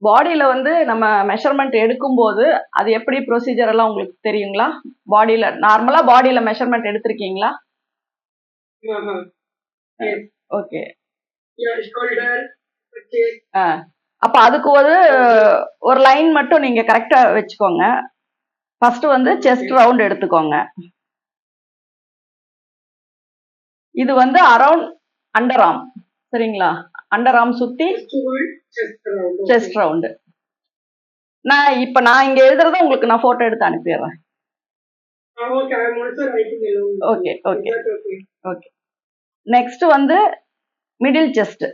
பாடியில வந்து நம்ம மெஷர்மெண்ட் எடுக்கும்போது அது எப்படி ப்ரொசீஜர் எல்லாம் உங்களுக்கு தெரியுங்களா? பாடியில நார்மலா பாடியில மெஷர்மெண்ட் எடுத்திருக்கீங்களா? ஓகே. அப்ப அதுக்கு ஒரு லைன் மட்டும் நீங்க கரெக்டா வச்சுக்கோங்க. ஃபர்ஸ்ட் வந்து செஸ்ட் ரவுண்ட் எடுத்துக்கோங்க. இது வந்து அரவுண்ட் அண்டர் ஆர்ம், சரிங்களா? அண்டர் ஆர்ம் சுத்தி செஸ்ட் ரவுண்டு. நான் இங்க எழுதுறத உங்களுக்கு நான் போட்டோ எடுத்து அனுப்பிடுறேன். Okay okay okay. நெக்ஸ்ட் வந்து மிடில் செஸ்ட்.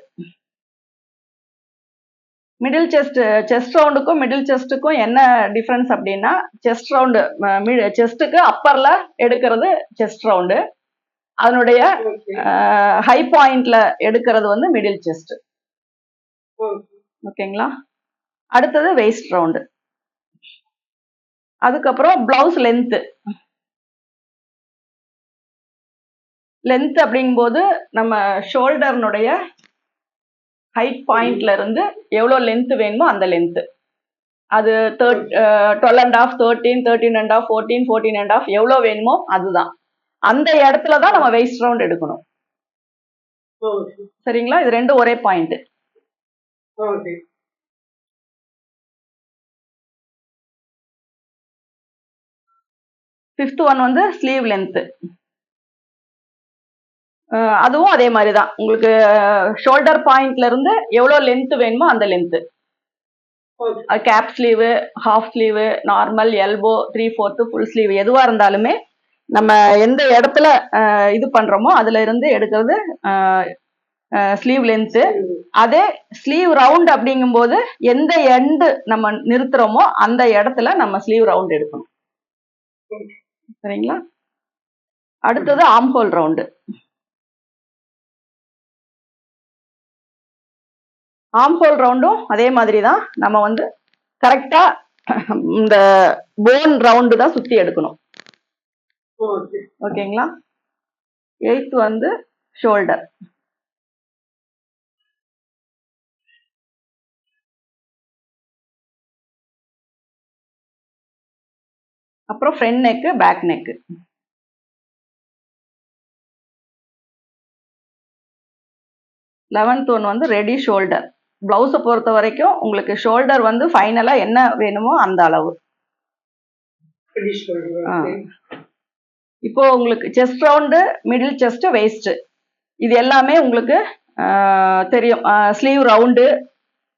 மிடில் செஸ்ட் ரவுண்டுக்கும் மிடில் செஸ்ட்டுக்கும் என்ன டிஃபரன்ஸ் அப்படின்னா, செஸ்ட் ரவுண்டு செஸ்ட்டுக்கு அப்பர்ல எடுக்கிறது செஸ்ட் ரவுண்டு, அதனுடைய ஹை பாயிண்ட்ல எடுக்கிறது வந்து மிடில் செஸ்ட். ஓகேங்களா? அடுத்தது வெயிஸ்ட் ரவுண்டு. அதுக்கப்புறம் பிளவுஸ் லென்த். லென்த் அப்படிங்கும்போது நம்ம ஷோல்டர்னுடைய ஹைட் பாயிண்ட்ல இருந்து எவ்வளோ லென்த் வேணுமோ அந்த லென்த். அது 12.5, 13, 13.5, 14, 14.5 எவ்வளோ வேணுமோ அதுதான். அந்த இடத்துல தான் நம்ம வெயிஸ்ட் ரவுண்ட் எடுக்கணும். சரிங்களா? இது ரெண்டும் ஒரே பாயிண்ட். ஃபிஃப்த் ஒன் வந்து ஸ்லீவ் லென்த். அதுவும் அதே மாதிரி தான். உங்களுக்கு ஷோல்டர் பாயிண்ட்ல இருந்து எவ்வளோ லென்த் வேணுமோ அந்த length. Cap sleeve, half sleeve, normal, elbow, 3/4, full sleeve எதுவா இருந்தாலுமே நம்ம எந்த இடத்துல இது பண்றோமோ அதுல இருந்து எடுக்கிறது ஸ்லீவ் லென்த்து. அதே ஸ்லீவ் ரவுண்ட் அப்படிங்கும்போது எந்த எண்டு நம்ம நிறுத்துறோமோ அந்த இடத்துல நம்ம ஸ்லீவ் ரவுண்ட் எடுக்கணும். சரிங்களா? அடுத்தது arm hole round. Arm hole ரவுண்டும் அதே மாதிரி தான். நம்ம வந்து கரெக்டா இந்த போன் ரவுண்டு தான் சுத்தி எடுக்கணும். ஓகேங்களா? எய்த் வந்து ஷோல்டர். அப்புறம் front neck, back neck. 11th one வந்து ரெடி ஷோல்டர். பிளவுஸை பொறுத்த வரைக்கும் உங்களுக்கு ஷோல்டர் வந்து ஃபைனலா என்ன வேணுமோ அந்த அளவு. இப்போ உங்களுக்கு chest round, middle chest, waist இது எல்லாமே உங்களுக்கு தெரியும். ஸ்லீவ் ரவுண்டு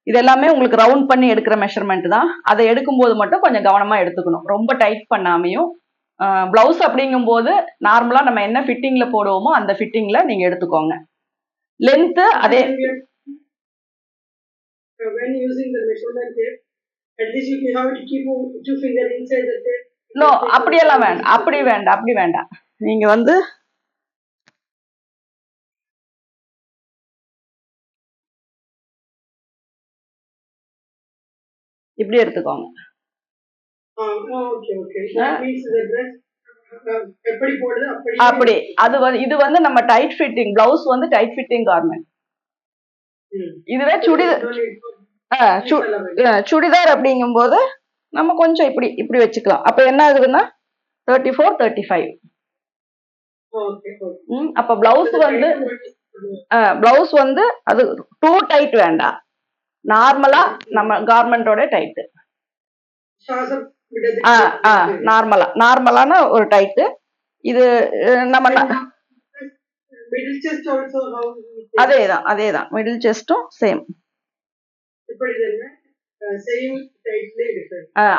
இது எல்லாமே உங்களுக்கு ரவுண்ட் பண்ணி எடுக்கிற மெஷர்மெண்ட் தான். அதை எடுக்கும்போது மட்டும் கொஞ்சம் கவனமா எடுத்துக்கணும், ரொம்ப டைட் பண்ணாமையும். பிளவுஸ் அப்படிங்கும்போது நார்மலா நம்ம என்ன ஃபிட்டிங்ல போடுவோமோ அந்த ஃபிட்டிங்ல நீங்க எடுத்துக்கோங்க. லென்த் அதே. When using the measurement tape, at least you have to keep 2 finger inside the tape. No, அப்படியெல்லாம் வேண்டாம். அப்படி வேண்டாம். நீங்க வந்து இப்படி எடுத்துக்கோங்க. Okay okay. That means the dress எப்படி போடுது அப்படி. அது இது வந்து நம்ம டைட் ஃபிட்டிங். பிளவுஸ் வந்து டைட் ஃபிட்டிங் கார்மெண்ட். இதுவே சுடிதார் அப்படிங்கும்போது நம்ம கொஞ்சம் இப்படி வச்சுக்கலாம். அப்ப என்ன ஆகுதுன்னா 34, 35. அப்ப பிளவுஸ் வந்து அது டூ டைட் வேண்டாம். நார்மலா நம்ம கார்மெண்டோட டைட். நார்மலான ஒரு டைட். இது நம்ம அதேதான் மிடில் செஸ்டும் சேம்.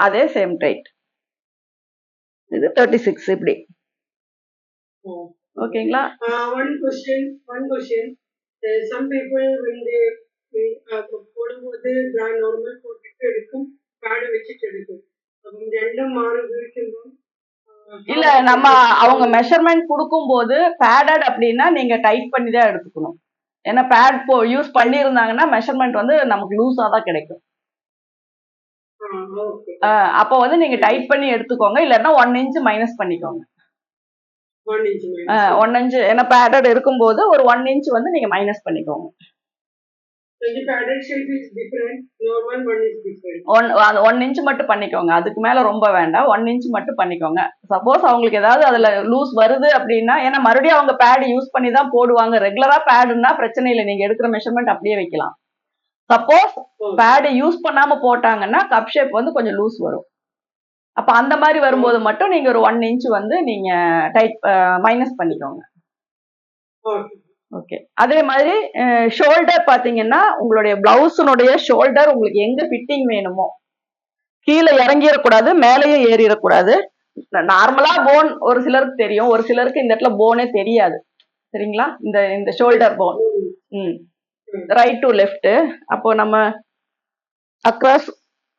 அதே சேம் டைட். இது 36 இப்படி. ஓகேங்களா? One question. Some people when they போடும்போது நார்மல் போட்டுட்டு எடுக்கும், பேட் வச்சுட்டு எடுக்கும். ரெண்டும் மாறும். இல்ல, நம்ம அவங்க மெஷர்மெண்ட் கொடுக்கும்போது பேடட் அப்படின்னா நீங்க டைட் பண்ணி தான் எடுத்துக்கணும். ஏன்னா பேட் யூஸ் பண்ணியிருந்தாங்கன்னா மெஷர்மெண்ட் வந்து நமக்கு லூஸா தான் கிடைக்கும். அப்போ வந்து நீங்க டைட் பண்ணி எடுத்துக்கோங்க. இல்லைன்னா 1 inch மைனஸ் பண்ணிக்கோங்க. 1 inch ஏன்னா பேடட் இருக்கும்போது ஒரு 1 inch வந்து நீங்க மைனஸ் பண்ணிக்கோங்க. So the padded shape is different. Normal one is different. 1 inch மட்டும் பண்ணிக்கோங்க. அதுக்கு மேல ரொம்ப வேண்டாம். 1 இன்ச் மட்டும் பண்ணிக்கோங்க. சப்போஸ் அவங்களுக்கு ஏதாவது அதுல லூஸ் வருது அப்படின்னா, ஏன்னா மறுபடியும் அவங்க பேட் யூஸ் பண்ணி தான் போடுவாங்க. ரெகுலரா பேடுன்னா பிரச்சனை இல்லை. நீங்க எடுக்கிற மெஷர்மெண்ட் அப்படியே வைக்கலாம். சப்போஸ் பேடு யூஸ் பண்ணாம போட்டாங்கன்னா கப் ஷேப் வந்து கொஞ்சம் லூஸ் வரும். அப்ப அந்த மாதிரி வரும்போது மட்டும் நீங்க ஒரு 1 இன்ச் வந்து நீங்க டைட் மைனஸ் பண்ணிக்கோங்க. ஓகே. அதே மாதிரி ஷோல்டர் பாத்தீங்கன்னா உங்களுடைய பிளவுஸினுடைய ஷோல்டர் உங்களுக்கு எங்க ஃபிட்டிங் வேணுமோ, கீழே இறங்கிடக்கூடாது, மேலேயும் ஏறிடக்கூடாது. நார்மலா போன் ஒரு சிலருக்கு தெரியும், ஒரு சிலருக்கு இந்த இடத்துல போனே தெரியாது. சரிங்களா? இந்த இந்த shoulder phone right to left. அப்போ நம்ம அக்ராஸ்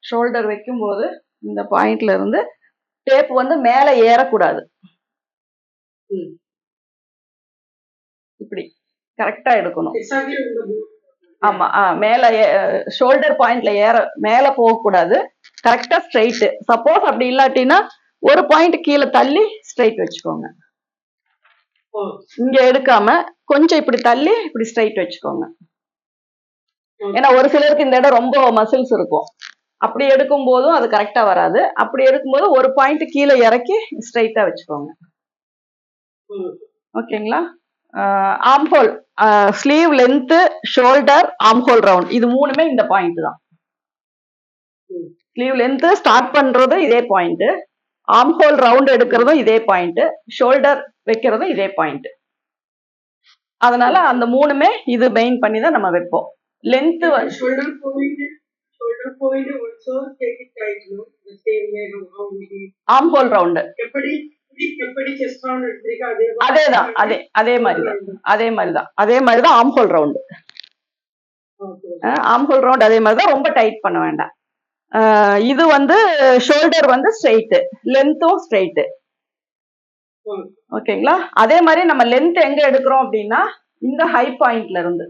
ஷோல்டர் வைக்கும்போது இந்த பாயிண்ட்ல இருந்து டேப் வந்து மேல ஏறக்கூடாது. இப்படி கரெக்டா எடுக்கணும். ஆமா, மேல ஷோல்டர் பாயிண்ட்ல மேல போக கூடாது. கரெக்டா ஸ்ட்ரைட். சப்போஸ் அப்படி இல்லாட்டினா ஒரு பாயிண்ட் கீழே தள்ளி ஸ்ட்ரைட் வச்சுக்கோங்க. இங்க எடுக்காம கொஞ்சம் இப்படி தள்ளி இப்படி ஸ்ட்ரைட் வச்சுக்கோங்க. ஏன்னா ஒரு சிலருக்கு இந்த இடம் ரொம்ப மசில்ஸ் இருக்கும். அப்படி எடுக்கும் போதும் அது கரெக்டா வராது. அப்படி எடுக்கும்போது ஒரு பாயிண்ட் கீழே இறக்கி ஸ்ட்ரைட்டா வச்சுக்கோங்க. ஓகேங்களா? Arm whole, sleeve length, shoulder, arm whole round, இது மூணுமே இந்த பாயிண்ட் தான். ஸ்லீவ் லென்த் ஸ்டார்ட் பண்றதும் இதே பாயிண்ட், ஆர்ம் ஹோல் ரவுண்ட் எடுக்கிறதும் இதே பாயிண்ட், ஷோல்டர் வைக்கிறதும் இதே பாயிண்ட். அதனால அந்த மூணுமே இது மெயின் பண்ணி தான் நம்ம வைப்போம். லென்த் ஆர்ம் ஹோல் ரவுண்ட் அதேதான், அதே மாதிரிதான் arm whole round. Arm whole round அதே மாதிரிதான், ரொம்ப டைட் பண்ண வேண்டாம். இது வந்து ஷோல்டர் வந்து ஸ்ட்ரெயிட், லென்த்தும் ஸ்ட்ரெயிட். ஓகேங்களா? அதே மாதிரி நம்ம லென்த் எங்க எடுக்கிறோம் அப்படின்னா இந்த ஹை பாயிண்ட்ல இருந்து,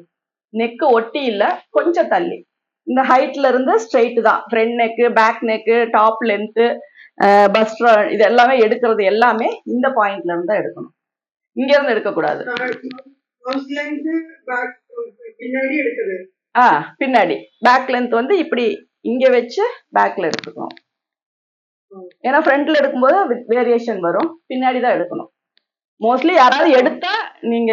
நெக்கு ஒட்டி இல்ல, கொஞ்சம் தள்ளி இந்த ஹைட்ல இருந்து ஸ்ட்ரெயிட் தான். Front neck, back neck, top length, bust இது எல்லாமே எடுக்கிறது எல்லாமே இந்த பாயிண்ட்ல இருந்து தான் எடுக்கணும். இங்க இருந்து எடுக்க கூடாது. பின்னாடி பேக் லென்த் வந்து இப்படி இங்க வச்சு பேக்ல எடுத்துக்கணும். ஏன்னா ஃப்ரண்ட்ல எடுக்கும்போது வேரியேஷன் வரும், பின்னாடி தான் எடுக்கணும். மோஸ்ட்லி யாராவது எடுத்தா, நீங்க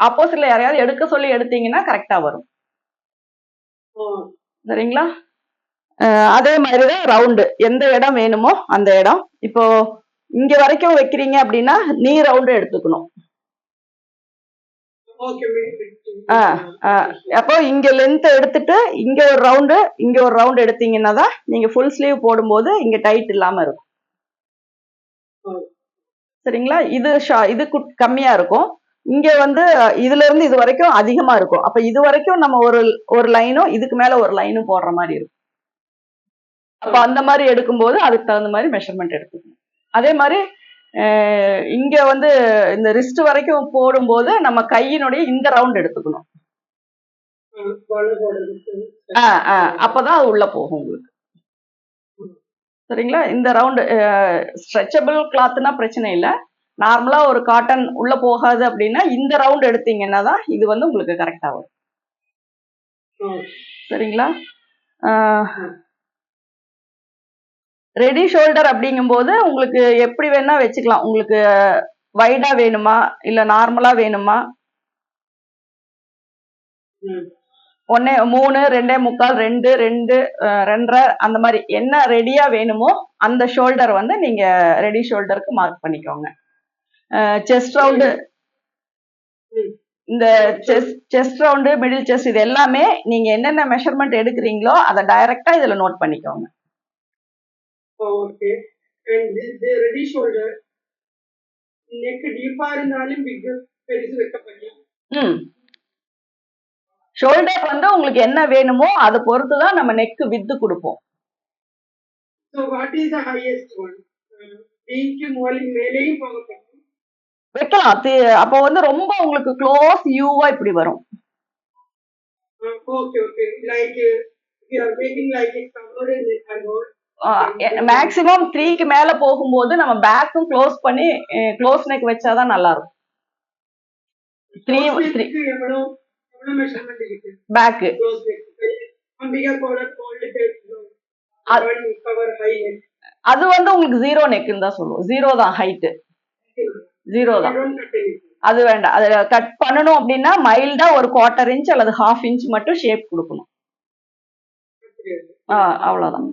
ஆப்போசிட்ல யாரையாவது எடுக்க சொல்லி எடுத்தீங்கன்னா கரெக்டா வரும். சரிங்களா? அதே மாதிரிதான் ரவுண்டு, எந்த இடம் வேணுமோ அந்த இடம். இப்போ இங்க வரைக்கும் வைக்கிறீங்க அப்படின்னா நீ ரவுண்டு எடுத்துக்கணும். அப்போ இங்க லென்த் எடுத்துட்டு இங்க ஒரு ரவுண்டு எடுத்தீங்கன்னா தான் நீங்க ஃபுல் ஸ்லீவ் போடும்போது இங்க டைட் இல்லாம இருக்கும். சரிங்களா? இது கம்மியா இருக்கும். இங்க வந்து இதுல இருந்து இது வரைக்கும் அதிகமா இருக்கும். அப்ப இது வரைக்கும் நம்ம ஒரு லைனும் இதுக்கு மேல ஒரு லைனும் போடுற மாதிரி இருக்கும். அப்ப அந்த மாதிரி எடுக்கும்போது அதுக்கு தகுந்த மாதிரி மெஷர்மெண்ட் எடுத்துக்கணும். அதே மாதிரி இங்க வந்து இந்த ரிஸ்ட் வரைக்கும் போடும்போது நம்ம கையினுடைய இந்த ரவுண்ட் எடுத்துக்கணும். அப்பதான் அது உள்ள போகும் உங்களுக்கு. சரிங்களா? இந்த ரவுண்டு ஸ்ட்ரெச்சபிள் கிளாத்னா பிரச்சனை இல்லை. நார்மலா ஒரு காட்டன் உள்ள போகாது அப்படின்னா இந்த ரவுண்ட் எடுத்தீங்கன்னா தான் இது வந்து உங்களுக்கு கரெக்டா வரும். சரிங்களா? ரெடி ஷோல்டர் அப்படிங்கும்போது உங்களுக்கு எப்படி வேணா வச்சுக்கலாம். உங்களுக்கு வைடா வேணுமா இல்ல நார்மலா வேணுமா, 1, 3, 2.25, 2, 2.5 அந்த மாதிரி என்ன ரெடியா வேணுமோ அந்த ஷோல்டர் வந்து நீங்க ரெடி ஷோல்டருக்கு மார்க் பண்ணிக்கோங்க. செஸ்ட் ரவுண்டு, இந்த செஸ்ட் ரவுண்டு, மிடில் செஸ்ட், இது எல்லாமே நீங்க என்னென்ன மெஷர்மெண்ட் எடுக்கிறீங்களோ அதை டைரக்டா இதுல நோட் பண்ணிக்கோங்க. Okay, and the ready shoulder, neck deep இருந்தாலும் big பெருசு வைக்கப்படலாம். ஷோல்டர் வந்து உங்களுக்கு என்ன வேணுமோ அதை பொறுத்து தான் நம்ம நெக் வித் கொடுப்போம். So what is the highest one? D-க்கு மேலேயும் போகலாம் வைக்கலாம். அப்போ வந்து ரொம்ப உங்களுக்கு க்ளோஸ் யூவா இப்படி வரும். Okay, okay, like you are making like a cover in the cover. Maximum 3க்கு மேல போகும்போது நம்ம பேக்கும் க்ளோஸ் பண்ணி க்ளோஸ் நெக் வச்சாதான் நல்லா இருக்கும். எவ்வளவு மெஷர்மெண்ட் இருக்கு பேக் க்ளோஸ் நெக் அம்பிகா கோலர் கோல்ட் கவர் ஹை நெக் அது வந்து உங்களுக்கு 0 நெக்னு தான் சொல்லுவோம். 0 தான் ஹைட், 0 தான். அது வேண்டாம். அது கட் பண்ணணும் அப்படின்னா மைல்டா ஒரு 1/4 இன்ச் அல்லது 1/2 இன்ச் மட்டும் ஷேப் கொடுக்கணும். அவ்வளவுதான்.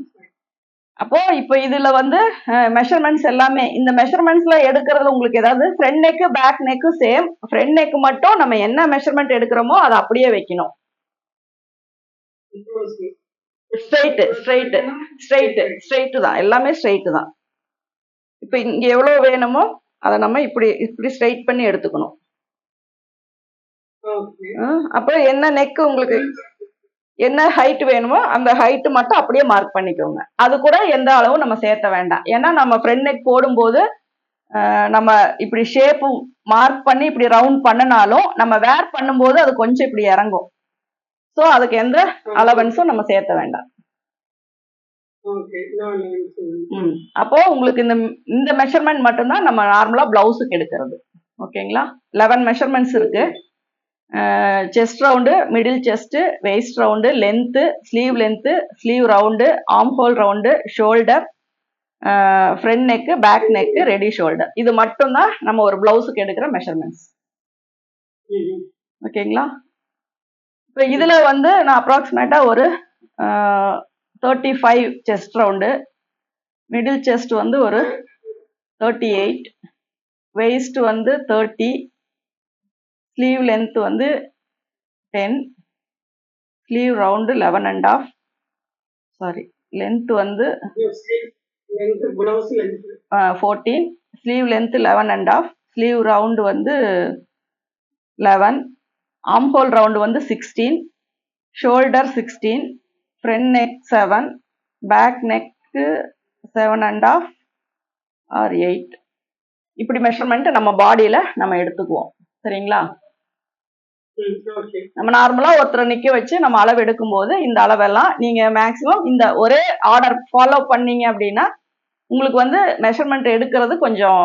அப்போ இப்போ இதுல வந்து மெஷர்மெண்ட்ஸ் எல்லாமே இந்த மெஷர்மெண்ட்ஸ்ல எடுக்கிறதுல உங்களுக்கு ஏதாவது front neck back neck same. Front neck மட்டும் நம்ம என்ன மெஷர்மெண்ட் எடுக்கிறோமோ அதை அப்படியே வைக்கணும். ஸ்ட்ரெயிட் தான், எல்லாமே ஸ்ட்ரெயிட் தான். இப்போ இங்க எவ்வளவு வேணுமோ அதை நம்ம இப்படி இப்படி ஸ்ட்ரெயிட் பண்ணி எடுத்துக்கணும். அப்புறம் என்ன நெக் உங்களுக்கு என்ன ஹைட் வேணுமோ அந்த ஹைட் மட்டும் அப்படியே மார்க் பண்ணிக்கோங்க. அது கூட எந்த அளவும் நம்ம சேர்த்த வேண்டாம். ஏன்னா நம்ம ஃப்ரண்ட் நெக் போடும்போது நம்ம இப்படி ஷேப் மார்க் பண்ணி இப்படி ரவுண்ட் பண்ணினாலும் நம்ம வேர் பண்ணும்போது அது கொஞ்சம் இப்படி இறங்கும். ஸோ அதுக்கு எந்த அலவன்ஸும் நம்ம சேர்த்த வேண்டாம். அப்போ உங்களுக்கு இந்த மெஷர்மெண்ட் மட்டும்தான் நம்ம நார்மலா பிளவுஸுக்கு எடுக்கிறது. ஓகேங்களா? 11 மெஷர்மெண்ட்ஸ் இருக்கு. Chest round, middle chest, waist round, length, sleeve round, arm hole round, shoulder, front neck, back neck, ready shoulder. இது மட்டும்தான் நம்ம ஒரு பிளவுஸுக்கு எடுக்கிற மெஷர்மெண்ட்ஸ். ஓகேங்களா? இப்போ இதுல வந்து நான் அப்ராக்சிமேட்டா ஒரு 35 செஸ்ட் ரவுண்டு, மிடில் செஸ்ட் வந்து ஒரு 38, வெயிஸ்ட் வந்து 30, ஸ்லீவ் லென்த் வந்து 10, ஸ்லீவ் ரவுண்டு 11.5, சாரி லென்த் வந்து 14, ஸ்லீவ் லென்த் 11.5, ஸ்லீவ் ரவுண்டு வந்து 11, ஆர்ம் ஹோல் ரவுண்டு வந்து 16, shoulder 16, front neck 7, back neck 7.5 or 8. இப்படி மெஷர்மெண்ட் நம்ம பாடியில நம்ம எடுத்துக்குவோம். சரிங்களா? நம்ம நார்மலா ஒருத்தரை நிக்க வச்சு நம்ம அளவு எடுக்கும் போது இந்த அளவெல்லாம் நீங்க மேக்சிமம் இந்த ஒரே ஆர்டர் ஃபாலோ பண்ணீங்க அப்படின்னா உங்களுக்கு வந்து மெஷர்மெண்ட் எடுக்கிறது கொஞ்சம்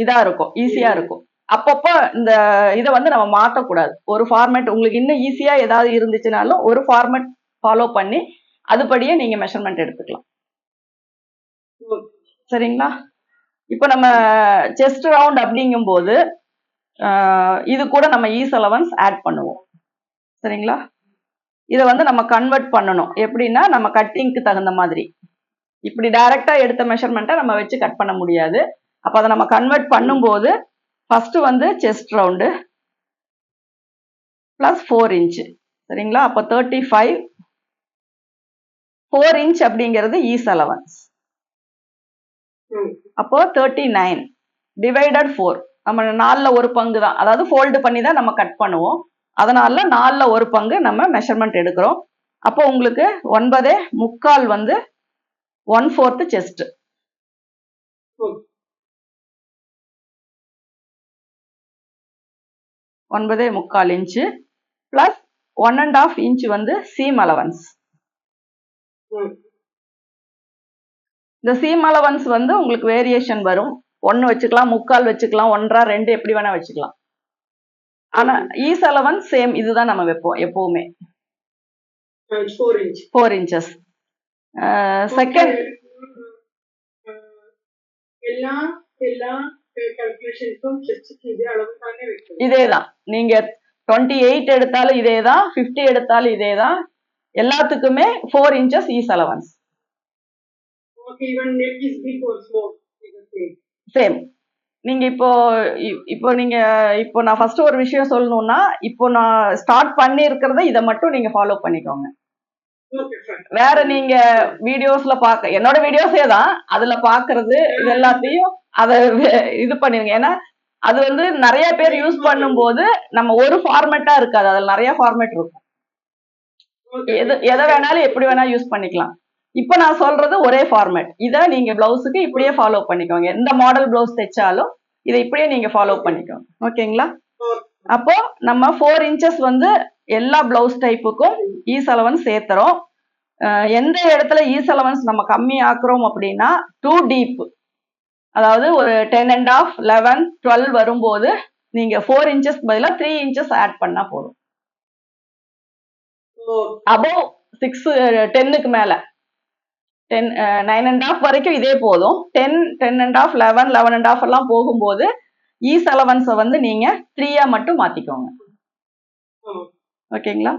இதா இருக்கும், ஈஸியா இருக்கும். அப்பப்போ இந்த இதை வந்து நம்ம மாற்றக்கூடாது. ஒரு ஃபார்மேட் உங்களுக்கு இன்னும் ஈஸியா ஏதாவது இருந்துச்சுனாலும் ஒரு ஃபார்மேட் ஃபாலோ பண்ணி அதுபடியே நீங்க மெஷர்மெண்ட் எடுத்துக்கலாம். சரிங்களா? இப்போ நம்ம செஸ்ட் ரவுண்ட் அப்படிங்கும் போது இது கூட நம்ம ஈஸ் அலவன்ஸ் ஆட் பண்ணுவோம். சரிங்களா? இதை வந்து நம்ம கன்வெர்ட் பண்ணணும். எப்படின்னா நம்ம கட்டிங்க்கு தகுந்த மாதிரி இப்படி டைரக்டா எடுத்த மெஷர்மெண்ட்டை நம்ம வச்சு கட் பண்ண முடியாது. அப்போ அதை நம்ம கன்வெர்ட் பண்ணும்போது ஃபர்ஸ்ட் வந்து செஸ்ட் ரவுண்டு பிளஸ் 4 இன்ச். சரிங்களா? அப்போ 35, 4 இன்ச் அப்படிங்கிறது ஈஸ் அலவன்ஸ். அப்போ 39 டிவைடட் 4. நம்ம 4ல் ஒரு பங்கு தான், அதாவது ஃபோல்டு பண்ணி தான் நம்ம கட் பண்ணுவோம். அதனால 4ல் ஒரு பங்கு நம்ம மெஷர்மெண்ட் எடுக்கிறோம். அப்போ உங்களுக்கு 9.25 வந்து 1/4 செஸ்ட். 9.25 இன்ச்சு பிளஸ் 1.5 இன்ச் வந்து சீம் அலவன்ஸ். இந்த சீம் அலவன்ஸ் வந்து உங்களுக்கு வேரியேஷன் வரும். 1 வச்சுக்கலாம், 3/4 வச்சுக்கலாம், 1.5, 2 எப்படி வேணா வச்சுக்கலாம். ஆனா ஈஸ் அலவன்ஸ் சேம் இதுதான் நம்ம வைப்போம் எப்பவுமே. 4 இன்ச்சஸ். செகண்ட் இதேதான். நீங்க 28 எடுத்தாலும் இதேதான், 50 எடுத்தாலும் இதேதான். எல்லாத்துக்குமே 4 இன்ச்சஸ் ஈஸ் அலவன்ஸ். சேம். நீங்க இப்போ நான் ஃபர்ஸ்ட் ஒரு விஷயம் சொல்லணும்னா, இப்போ நான் ஸ்டார்ட் பண்ணி இருக்கிறத இதை மட்டும் நீங்க ஃபாலோ பண்ணிக்கோங்க. வேற நீங்க வீடியோஸ்ல என்னோட வீடியோஸே தான், அதுல பாக்குறது இது எல்லாத்தையும் அதை இது பண்ணிருங்க. ஏன்னா அது வந்து நிறைய பேர் யூஸ் பண்ணும்போது நம்ம ஒரு ஃபார்மேட்டா இருக்காது, அதுல நிறைய ஃபார்மேட் இருக்கும். எதை வேணாலும் எப்படி வேணா யூஸ் பண்ணிக்கலாம். இப்ப நான் சொல்றது ஒரே ஃபார்மேட். இதை நீங்க பிளவுஸுக்கு இப்படியே ஃபாலோ பண்ணிக்கோங்க. எந்த மாடல் பிளவுஸ் தைச்சாலும் இதை இப்படியே நீங்க ஃபாலோ பண்ணிக்கோங்க. ஓகேங்களா? அப்போ நம்ம 4 இன்ச்சஸ் வந்து எல்லா பிளவுஸ் டைப்புக்கும் ஈஸ் அலவன்ஸ் சேர்த்துறோம். எந்த இடத்துல ஈஸ் அலவன்ஸ் நம்ம கம்மி ஆக்குறோம் அப்படின்னா 2 டீப், அதாவது ஒரு 10.5, 11, 12 வரும்போது நீங்க 4 இன்ச்சஸ் பதிலாக 3 இன்ச்சஸ் ஆட் பண்ணா போதும். அபோவ் 10க்கு மேல 9.5 வரைக்கும் இதே போதும். 10.5 11 எல்லாம் போகும்போது ஈஸ் அலவன்ஸை வந்து நீங்க 3 மட்டும் மாத்திக்கோங்க. ஓகேங்களா?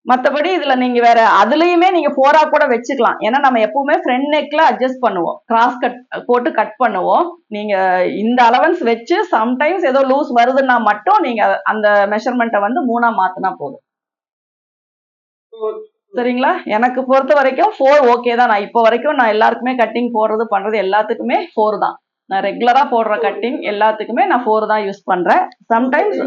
மற்றபடி இதுல நீங்க வேற அதுலயுமே நீங்க 4 கூட வச்சுக்கலாம். ஏன்னா நம்ம எப்பவுமே ஃப்ரண்ட் நெக்ல அட்ஜஸ்ட் பண்ணுவோம், கிராஸ் கட் போட்டு கட் பண்ணுவோம். நீங்க இந்த அலவன்ஸ் வச்சு சம்டைம்ஸ் ஏதோ லூஸ் வருதுன்னா மட்டும் நீங்க அந்த மெஷர்மெண்ட்டை வந்து 3 மாத்தினா போதும். சரிங்களா? எனக்கு பொறுத்த வரைக்கும் 4 ஓகே தான். நான் இப்போ வரைக்கும் நான் எல்லாருக்குமே கட்டிங் போடுறது பண்றது எல்லாத்துக்குமே 4 தான். நான் ரெகுலரா போடுற கட்டிங் எல்லாத்துக்குமே நான் 4 தான் யூஸ் பண்றேன். சம்டைம்ஸ்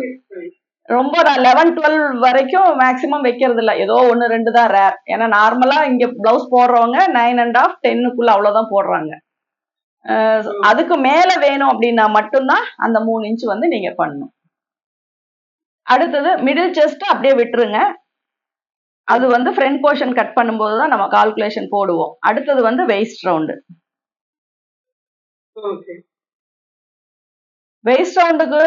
ரொம்ப நான் 11 12 வரைக்கும் மேக்சிமம் வைக்கிறது இல்லை, ஏதோ 1 2 தான் ரேர். ஏன்னா நார்மலா இங்க பிளவுஸ் போடுறவங்க 9.5 10க்குள்ள அவ்வளவுதான் போடுறாங்க. அதுக்கு மேல வேணும் அப்படின்னா மட்டும்தான் அந்த 3 இன்ச் வந்து நீங்க பண்ணணும். அடுத்தது மிடில் செஸ்ட் அப்படியே விட்டுருங்க. அது வந்து ஃப்ரண்ட் போர்ஷன் கட் பண்ணும்போது தான் நம்ம கால்குலேஷன் போடுவோம். அடுத்தது வந்து வெயிஸ்ட் ரவுண்டு. வெயிஸ்ட் ரவுண்டுக்கு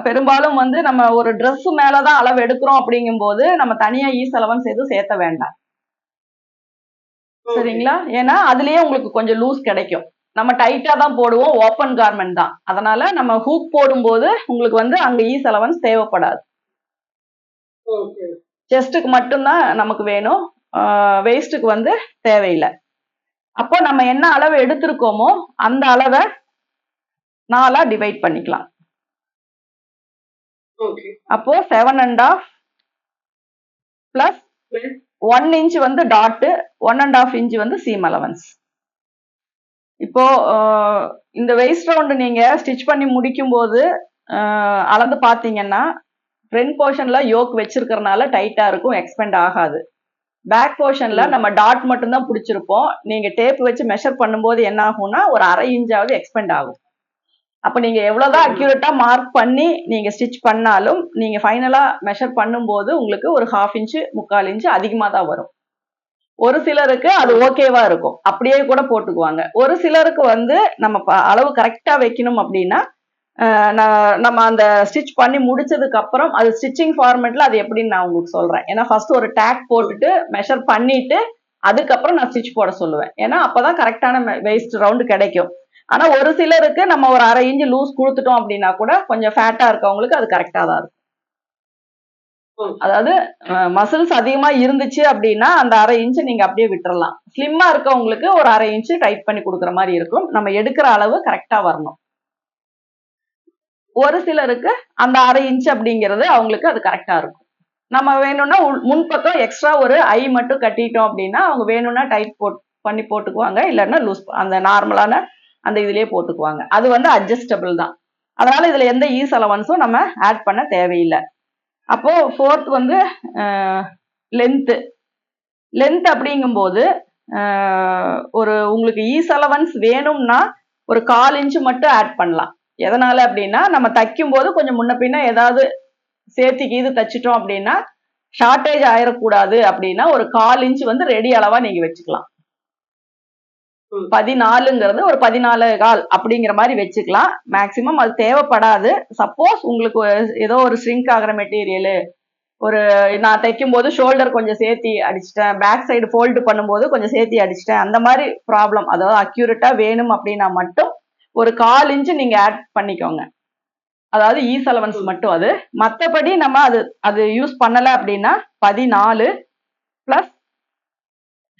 பெரும்பாலும் வந்து நம்ம ஒரு ட்ரெஸ் மேலதான் அளவு எடுக்கிறோம் அப்படிங்கும்போது நம்ம தனியா ஈஸ் அலவன்ஸ் எதுவும் சேர்த்த வேண்டாம். சரிங்களா? ஏன்னா அதுலயே உங்களுக்கு கொஞ்சம் லூஸ் கிடைக்கும். நம்ம டைட்டா தான் போடுவோம், ஓப்பன் கார்மெண்ட் தான். அதனால நம்ம ஹூக் போடும்போது உங்களுக்கு வந்து அங்க ஈஸ் அலவன்ஸ் தேவைப்படாது. செஸ்ட்டுக்கு மட்டும்தான் நமக்கு வேணும், வெயிஸ்ட்டுக்கு வந்து தேவையில்லை. அப்போ நம்ம என்ன அளவு எடுத்திருக்கோமோ அந்த அளவை 4 டிவைட் பண்ணிக்கலாம். அப்போ 7.5 பிளஸ் 1 இன்ச் வந்து டாட், 1.5 இன்ச் வந்து சீம் அலவன்ஸ். இப்போ இந்த வெயிஸ்ட் ரவுண்டு நீங்க ஸ்டிச் பண்ணி முடிக்கும் போது அளந்து பாத்தீங்கன்னா ஃப்ரண்ட் போர்ஷன்ல யோக் வச்சிருக்கிறதுனால டைட்டா இருக்கும், எக்ஸ்பெண்ட் ஆகாது. பேக் போர்ஷன்ல நம்ம டாட் மட்டும் தான் பிடிச்சிருப்போம். நீங்க டேப் வச்சு மெஷர் பண்ணும்போது என்ன ஆகும்னா ஒரு 1/2 இன்ச்சாவது எக்ஸ்பெண்ட் ஆகும். அப்ப நீங்க எவ்வளவுதான் அக்யூரேட்டா மார்க் பண்ணி நீங்க ஸ்டிச் பண்ணாலும் நீங்க ஃபைனலா மெஷர் பண்ணும்போது உங்களுக்கு ஒரு 1/2 இன்ச் 3/4 இன்ச் அதிகமா தான் வரும். ஒரு சிலருக்கு அது ஓகேவா இருக்கும், அப்படியே கூட போட்டுக்குவாங்க. ஒரு சிலருக்கு வந்து நம்ம அளவு கரெக்டா வைக்கணும் அப்படின்னா நம்ம அந்த ஸ்டிச் பண்ணி முடிச்சதுக்கு அப்புறம் அது ஸ்டிச்சிங் ஃபார்மேட்ல அது எப்படின்னு நான் உங்களுக்கு சொல்றேன். ஏன்னா ஃபர்ஸ்ட் ஒரு டேக் போட்டுட்டு மெஷர் பண்ணிட்டு அதுக்கப்புறம் நான் ஸ்டிச் போட சொல்லுவேன். ஏன்னா அப்பதான் கரெக்டான வெயிஸ்ட் ரவுண்டு கிடைக்கும். ஆனா ஒரு சிலருக்கு நம்ம ஒரு 1/2 இன்ச் லூஸ் கொடுத்துட்டோம் அப்படின்னா கூட கொஞ்சம் ஃபேட்டா இருக்கவங்களுக்கு அது கரெக்டா தான் இருக்கும். அதாவது மசில்ஸ் அதிகமா இருந்துச்சு அப்படின்னா அந்த 1/2 இன்ச் நீங்க அப்படியே விட்டுறலாம். ஸ்லிம்மா இருக்கவங்களுக்கு ஒரு 1/2 இன்ச் டைட் பண்ணி கொடுக்குற மாதிரி இருக்கும். நம்ம எடுக்கிற அளவு கரெக்டா வரணும். ஒரு சிலருக்கு அந்த 1/2 இன்ச் அப்படிங்கிறது அவங்களுக்கு அது கரெக்டா இருக்கும். நம்ம வேணும்னா முன்பக்கம் எக்ஸ்ட்ரா ஒரு ஐ மட்டும் கட்டிட்டோம் அப்படின்னா அவங்க வேணும்னா டைட் பண்ணி போட்டுக்குவாங்க, இல்லைன்னா லூஸ் அந்த நார்மலான அந்த இதுலயே போட்டுக்குவாங்க. அது வந்து அட்ஜஸ்டபிள் தான். அதனால இதுல எந்த ஈஸ் அலவன்ஸும் நம்ம ஆட் பண்ண தேவையில்லை. அப்போ 4th வந்து லென்த் அப்படிங்கும்போது ஒரு உங்களுக்கு ஈஸ் அலவன்ஸ் வேணும்னா ஒரு 1/4 இன்ச் மட்டும் ஆட் பண்ணலாம். எதனால அப்படின்னா நம்ம தைக்கும் போது கொஞ்சம் முன்ன பின்ன ஏதாவது சேர்த்து தைச்சிட்டோம் அப்படின்னா ஷார்டேஜ் ஆயிடக்கூடாது அப்படின்னா ஒரு 1/4 இன்ச் வந்து ரெடி அளவா நீங்க வச்சுக்கலாம். 14ங்கிறது ஒரு 14.25 அப்படிங்கிற மாதிரி வச்சுக்கலாம். மேக்சிமம் அது தேவைப்படாது. சப்போஸ் உங்களுக்கு ஏதோ ஒரு ஸ்ட்ரிங்க் ஆகிற மெட்டீரியல், ஒரு நான் தைக்கும் போது ஷோல்டர் கொஞ்சம் சேர்த்தி அடிச்சிட்டேன், பேக் சைடு ஃபோல்டு பண்ணும்போது கொஞ்சம் சேர்த்தி அடிச்சிட்டேன், அந்த மாதிரி ப்ராப்ளம், அதாவது அக்யூரேட்டா வேணும் அப்படின்னா மட்டும் ஒரு 1/4 இன்ச் நீங்க ஆட் பண்ணிக்கோங்க. அதாவது ஈஸ் அலவன்ஸ் மட்டும். அது மற்றபடி நம்ம அது யூஸ் பண்ணல அப்படின்னா 14 பிளஸ்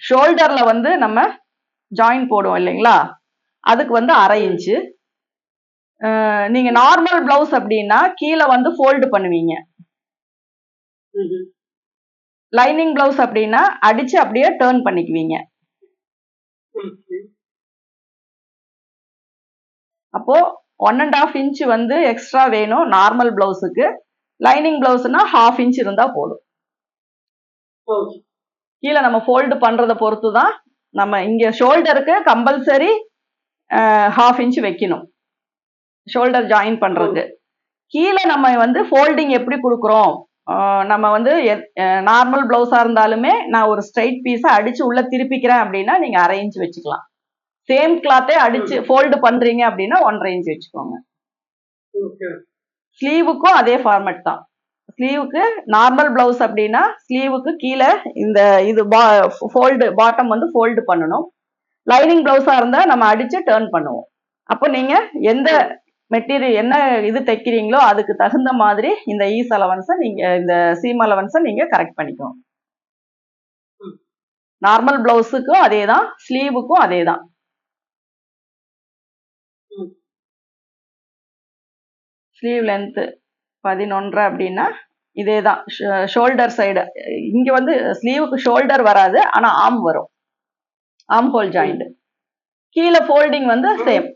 ஷோல்டர்ல வந்து நம்ம ஜாயின் போடுவோம் இல்லைங்களா, அதுக்கு வந்து 1/2 இன்ச்சு. நீங்க நார்மல் பிளவுஸ் அப்படின்னா கீழே வந்து ஃபோல்டு பண்ணுவீங்க. லைனிங் பிளவுஸ் அப்படின்னா அடிச்சு அப்படியே டர்ன் பண்ணிக்குவீங்க. அப்போ 1.5 இன்ச் வந்து எக்ஸ்ட்ரா வேணும் நார்மல் பிளவுஸுக்கு. லைனிங் பிளவுஸ்னா 1/2 இன்ச் இருந்தா போதும். கீழே நம்ம ஃபோல்டு பண்றத பொறுத்து தான். நம்ம இங்க ஷோல்டருக்கு கம்பல்சரி 1/2 இன்ச் வைக்கணும் ஷோல்டர் ஜாயின் பண்றதுக்கு. கீழே நம்ம வந்து ஃபோல்டிங் எப்படி கொடுக்குறோம், நம்ம வந்து நார்மல் பிளவுஸா இருந்தாலுமே நான் ஒரு ஸ்ட்ரைட் பீஸை அடிச்சு உள்ள திருப்பிக்கிறேன் அப்படின்னா நீங்க 1/2 இன்ச் வச்சுக்கலாம். சேம் கிளாத்தே அடிச்சு ஃபோல்டு பண்றீங்க அப்படின்னா 1.5 இன்ச் வச்சுக்கோங்க. ஸ்லீவுக்கும் அதே ஃபார்மேட் தான். ஸ்லீவுக்கு நார்மல் பிளவுஸ் அப்படின்னா ஸ்லீவுக்கு கீழே இந்த இது ஃபோல்டு பாட்டம் வந்து ஃபோல்டு பண்ணணும். லைனிங் பிளவுஸா இருந்தா நம்ம அடிச்சு டர்ன் பண்ணுவோம். அப்போ நீங்க எந்த மெட்டீரியல் என்ன இது தைக்கிறீங்களோ அதுக்கு தகுந்த மாதிரி இந்த ஈஸ் அலவன்ஸை நீங்க இந்த சீம் அலவன்ஸை நீங்க கரெக்ட் பண்ணிக்கணும். நார்மல் பிளவுஸுக்கும் அதே தான், ஸ்லீவுக்கும் அதே தான். ஸ்லீவ் லென்த் 11 அப்படின்னா இதே தான். ஷோல்டர் சைடு இங்க வந்து ஸ்லீவுக்கு ஷோல்டர் வராது, ஆனா ஆர்ம் வரும், ஆர்ம் ஹோல் ஜாயிண்ட். கீழே ஃபோல்டிங் வந்து சேம்.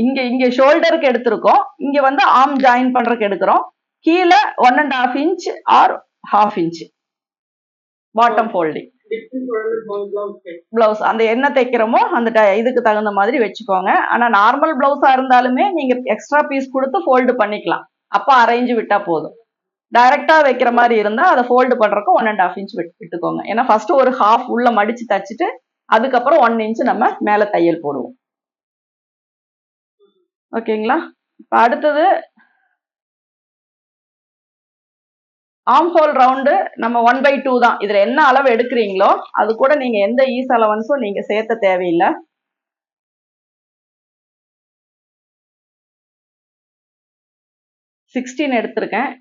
இங்க இங்க ஷோல்டருக்கு எடுத்திருக்கோம், இங்க வந்து ஆர்ம் ஜாயின் பண்றதுக்கு எடுக்கிறோம். கீழே 1.5 inch R 1/2 inch bottom folding. Blouse அந்த என்ன தைக்கிறோமோ அந்த இதுக்கு தகுந்த மாதிரி வச்சுக்கோங்க. ஆனா நார்மல் பிளவுஸா இருந்தாலுமே நீங்க எக்ஸ்ட்ரா பீஸ் கொடுத்து ஃபோல்டு பண்ணிக்கலாம். அப்ப அரைஞ்சு விட்டா போதும். டைரக்டா வைக்கிற மாதிரி இருந்தா அதை ஃபோல்டு பண்றதுக்கு 1.5 இன்ச் விட்டுக்கோங்க. ஏன்னா ஃபர்ஸ்ட் ஒரு ஹாஃப் உள்ள மடிச்சு தச்சுட்டு அதுக்கப்புறம் 1 இன்ச் நம்ம மேல தையல் போடுவோம். ஓகேங்களா? இப்ப அடுத்தது ஆர்ம் ஹோல் ரவுண்டு நம்ம 1/2 தான். இதுல என்ன அளவு எடுக்கிறீங்களோ அது கூட நீங்க எந்த ஈஸ் அலவன்ஸும் நீங்க சேர்த்த தேவையில்லை. 16 எடுத்திருக்கேன்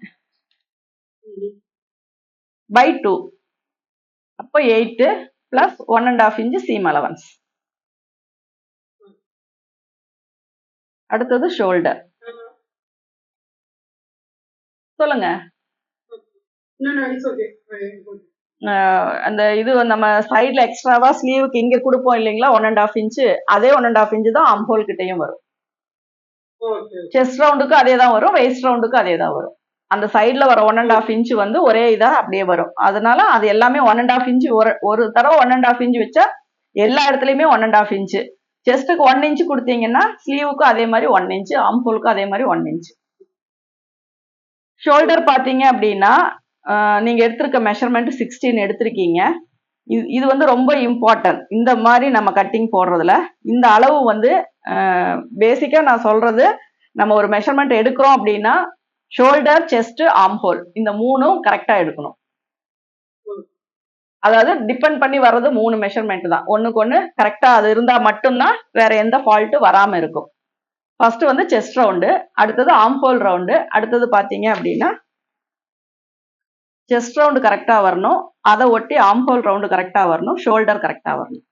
by 2, அப்போ 8 plus 1.5 இன்ச் சீம் அலவன்ஸ். அடுத்தது ஷோல்டர். சொல்லுங்க. அந்த இது நம்ம சைட்ல எக்ஸ்ட்ராவா ஸ்லீவுக்கு இங்க கொடுப்போம் இல்லைங்களா 1.5 இன்ச், அதே 1.5 இன்ச் தான் ஆர்ம் ஹோல் கிட்டையும் வரும். செஸ்ட் ரவுண்டுக்கு அதே தான் வரும், வெயிஸ்ட் ரவுண்டுக்கு அதே தான் வரும். அந்த சைட்ல வர 1.5 இன்ச் வந்து ஒரே இதா அப்படியே வரும். அதனால அது எல்லாமே 1.5 இன்ச். ஒரு தடவை 1.5 இன்ச் வச்சா எல்லா இடத்துலயுமே 1.5 இன்ச். செஸ்ட்டுக்கு 1 இன்ச் கொடுத்தீங்கன்னா ஸ்லீவுக்கு அதே மாதிரி 1 இன்ச், ஆர்ம் ஹோலுக்கு அதே மாதிரி 1 இன்ச். ஷோல்டர் பாத்தீங்க அப்படின்னா நீங்க எடுத்திருக்க மெஷர்மெண்ட் 16 எடுத்திருக்கீங்க. இது வந்து ரொம்ப இம்பார்ட்டன்ட். இந்த மாதிரி நம்ம கட்டிங் போடுறதுல இந்த அளவு வந்து பேசிக்கா நான் சொல்றது, நம்ம ஒரு மெஷர்மெண்ட் எடுக்கிறோம் அப்படின்னா ஷோல்டர், செஸ்ட், ஆர்ம் ஹோல் இந்த மூணும் கரெக்டா எடுக்கணும். அதாவது டிபெண்ட் பண்ணி வர்றது 3 மெஷர்மெண்ட் தான். ஒண்ணுக்கு ஒண்ணு கரெக்டா அது இருந்தா மட்டும்தான் வேற எந்த ஃபால்ட் வராம இருக்கும். ஃபர்ஸ்ட் வந்து செஸ்ட் ரவுண்டு, அடுத்தது ஆர்ம் ஹோல் ரவுண்டு, அடுத்தது பாத்தீங்க அப்படின்னா செஸ்ட் ரவுண்டு கரெக்டா வரணும், அதை ஒட்டி ஆர்ம் ஹோல் ரவுண்டு கரெக்டா வரணும், ஷோல்டர் கரெக்டா வரணும்.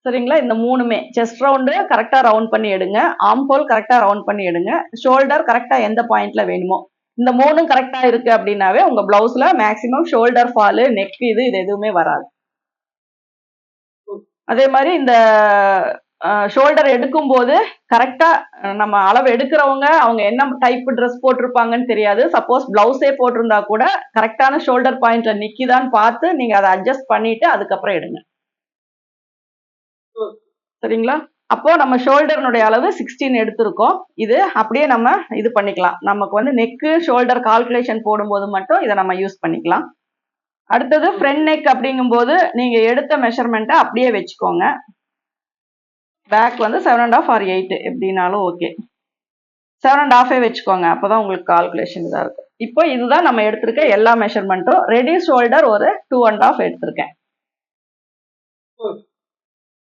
சரிங்களா? இந்த மூணுமே செஸ்ட் ரவுண்டு கரெக்டா ரவுண்ட் பண்ணி எடுங்க, ஆர்ம் ஹோல் கரெக்டா ரவுண்ட் பண்ணி எடுங்க, ஷோல்டர் கரெக்டா எந்த பாயிண்ட்ல வேணுமோ. இந்த மூணும் கரெக்டா இருக்கு அப்படின்னாவே உங்க பிளவுஸ்ல மேக்சிமம் ஷோல்டர் ஃபாலு, நெக் இது எதுவுமே வராது. அதே மாதிரி இந்த ஷோல்டர் எடுக்கும் போது கரெக்டா நம்ம அளவு எடுக்கிறவங்க அவங்க என்ன டைப் ட்ரெஸ் போட்டிருப்பாங்கன்னு தெரியாது. சப்போஸ் பிளவுஸே போட்டிருந்தா கூட கரெக்டான ஷோல்டர் பாயிண்ட்ல நிக்கிதான்னு பார்த்து நீங்க அதை அட்ஜஸ்ட் பண்ணிட்டு அதுக்கப்புறம் எடுங்க. சரிங்களா? அப்போ நம்ம ஷோல்டர்னுடைய அளவு 16 எடுத்திருக்கோம். இது அப்படியே நம்ம இது பண்ணிக்கலாம். நமக்கு வந்து நெக்கு ஷோல்டர் கால்குலேஷன் போடும்போது மட்டும் இதை நம்ம யூஸ் பண்ணிக்கலாம். அடுத்தது ஃப்ரண்ட் நெக் அப்படிங்கும்போது நீங்க எடுத்த மெஷர்மெண்ட்டை அப்படியே வச்சுக்கோங்க. பேக் வந்து 7.5 or 8 எப்படின்னாலும் ஓகே. 7.5 வச்சுக்கோங்க, அப்போதான் உங்களுக்கு கால்குலேஷன் இதாக இருக்கும். இப்போ இதுதான் நம்ம எடுத்திருக்க எல்லா மெஷர்மெண்ட்டும். ரெடி ஷோல்டர் ஒரு 2.5 எடுத்திருக்கேன்.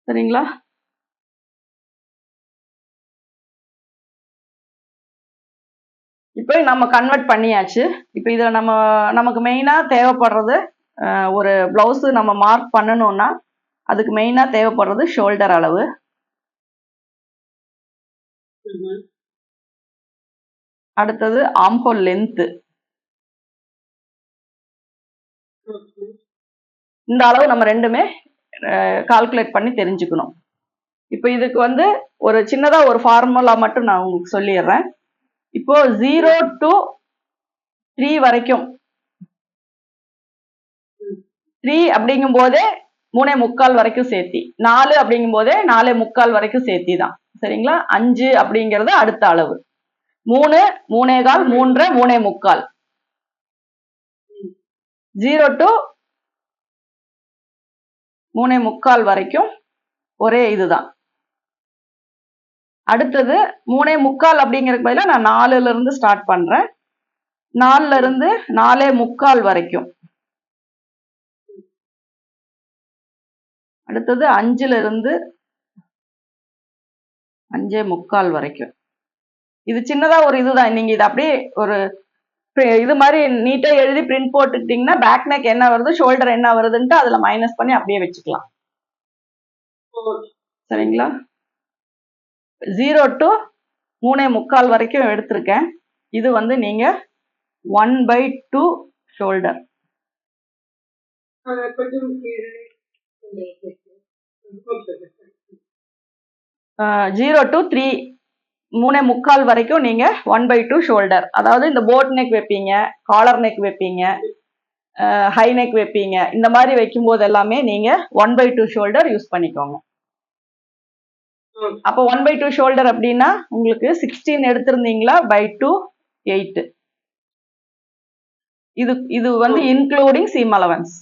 சரிங்களா? இப்போ நம்ம கன்வெர்ட் பண்ணியாச்சு. இப்போ இதில் நமக்கு மெயினாக தேவைப்படுறது ஒரு பிளவுஸ் நம்ம மார்க் பண்ணணும்னா அதுக்கு மெயினாக தேவைப்படுறது ஷோல்டர் அளவு, அடுத்தது ஆர்ம் ஹோல் லென்த். இந்த அளவு நம்ம ரெண்டுமே கால்குலேட் பண்ணி தெரிஞ்சுக்கணும். இப்போ இதுக்கு வந்து ஒரு சின்னதா ஒரு ஃபார்முலா மட்டும் நான் உங்களுக்கு சொல்லிடுறேன். இப்போ 0 to 3 வரைக்கும், 3 அப்படிங்கும் போதே 3.25 வரைக்கும் சேர்த்தி, 4 அப்படிங்கும் போதே 4.25 வரைக்கும் சேர்த்தி தான். சரிங்களா? 5 அப்படிங்கிறது அடுத்த அளவு, 3, 3.25, 3, 3.25. 0 to 3.25 வரைக்கும் ஒரே இதுதான். அடுத்தது 3.25 அப்படிங்கிறதுக்கு பதிலா நான் 4ல இருந்து ஸ்டார்ட் பண்றேன். 4ல இருந்து 4.25 வரைக்கும். அடுத்தது 5ல இருந்து 5.25 வரைக்கும். இது சின்னதா ஒரு இதுதான். நீங்க இது அப்படியே ஒரு இது மாதிரி நீட்டா எழுதி பிரிண்ட் போட்டுக்கிட்டீங்கன்னா பேக் நெக் என்ன வருது, ஷோல்டர் என்ன வருதுன்ட்டு அதுல மைனஸ் பண்ணி அப்படியே வச்சுக்கலாம். சரிங்களா? 0 to 3.25 வரைக்கும் எடுத்திருக்கேன். இது வந்து நீங்க 1/2 ஷோல்டர். 0 to 3 3.25 வரைக்கும் நீங்க 1/2 ஷோல்டர். அதாவது இந்த போட் நெக் வைப்பீங்க, காலர் நெக் வைப்பீங்க, ஹை நெக் வைப்பீங்க. இந்த மாதிரி வைக்கும்போது எல்லாமே நீங்க 1/2 ஷோல்டர் யூஸ் பண்ணிக்கோங்க. அப்போ 1/2 ஷோல்டர் அப்படின்னா உங்களுக்கு 16 எடுத்திருந்தீங்களா by 2 8. இது வந்து இன்க்ளூடிங் சீம் அலவன்ஸ்.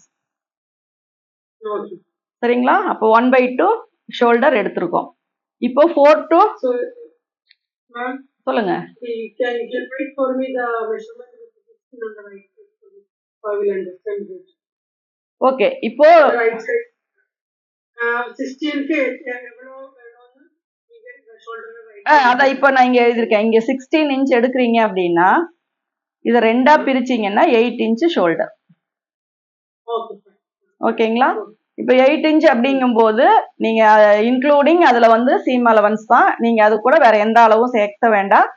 சரிங்களா? அப்போ 1/2 ஷோல்டர் எடுத்திருக்கோம். இப்போ 4 to சொல்லுங்க. Can you write for me the measurement with 16 on the right side? I will understand this. Okay. இப்போ right side 16 க்கு எவ்வளவு வேணும்னு நீங்க ஷோல்டர் ரைட் அத இப்போ நான் இங்க எழுதிருக்கேன். இங்க 16 இன்ச் எடுக்குறீங்க அப்படின்னா இத ரெண்டா பிரிச்சீங்கன்னா 8 இன்ச் ஷோல்டர். ஓகேங்களா? இப்போ 8 இன்ச் அப்படிங்கும்போது நீங்க இன்க்ளூடிங் அதுல வந்து சீம் அலவன்ஸ் தான். நீங்க அது கூட வேற எந்த அளவும் சேர்க்க வேண்டாம்.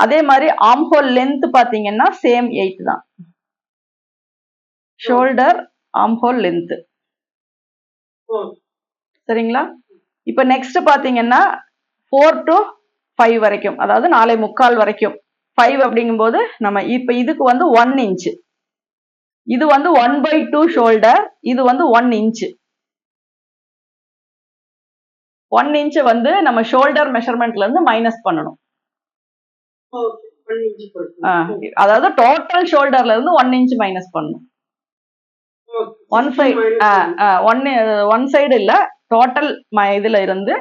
அதே மாதிரி ஆர்ம் ஹோல் லென்த் பாத்தீங்கன்னா சேம் 8 தான். Shoulder arm whole length. சரிங்களா? இப்போ நெக்ஸ்ட் பாத்தீங்கன்னா 4 to 5 வரைக்கும், அதாவது 4.25 வரைக்கும். 5 அப்படிங்கும்போது நம்ம இப்ப இதுக்கு வந்து 1 இன்ச். இது வந்து 1/2 ஷோல்டர். இது வந்து 1 இன்ச். 1 இன்ச் வந்து நம்ம ஷோல்டர் மெஷர்மெண்ட்ல இருந்து மைனஸ் பண்ணணும். அதாவது டோட்டல் ஷோல்டர்ல இருந்து 1 இன்ச் மைனஸ் பண்ணணும். ஒன் சைடு இல்ல, டோட்டல் இதுல இருந்து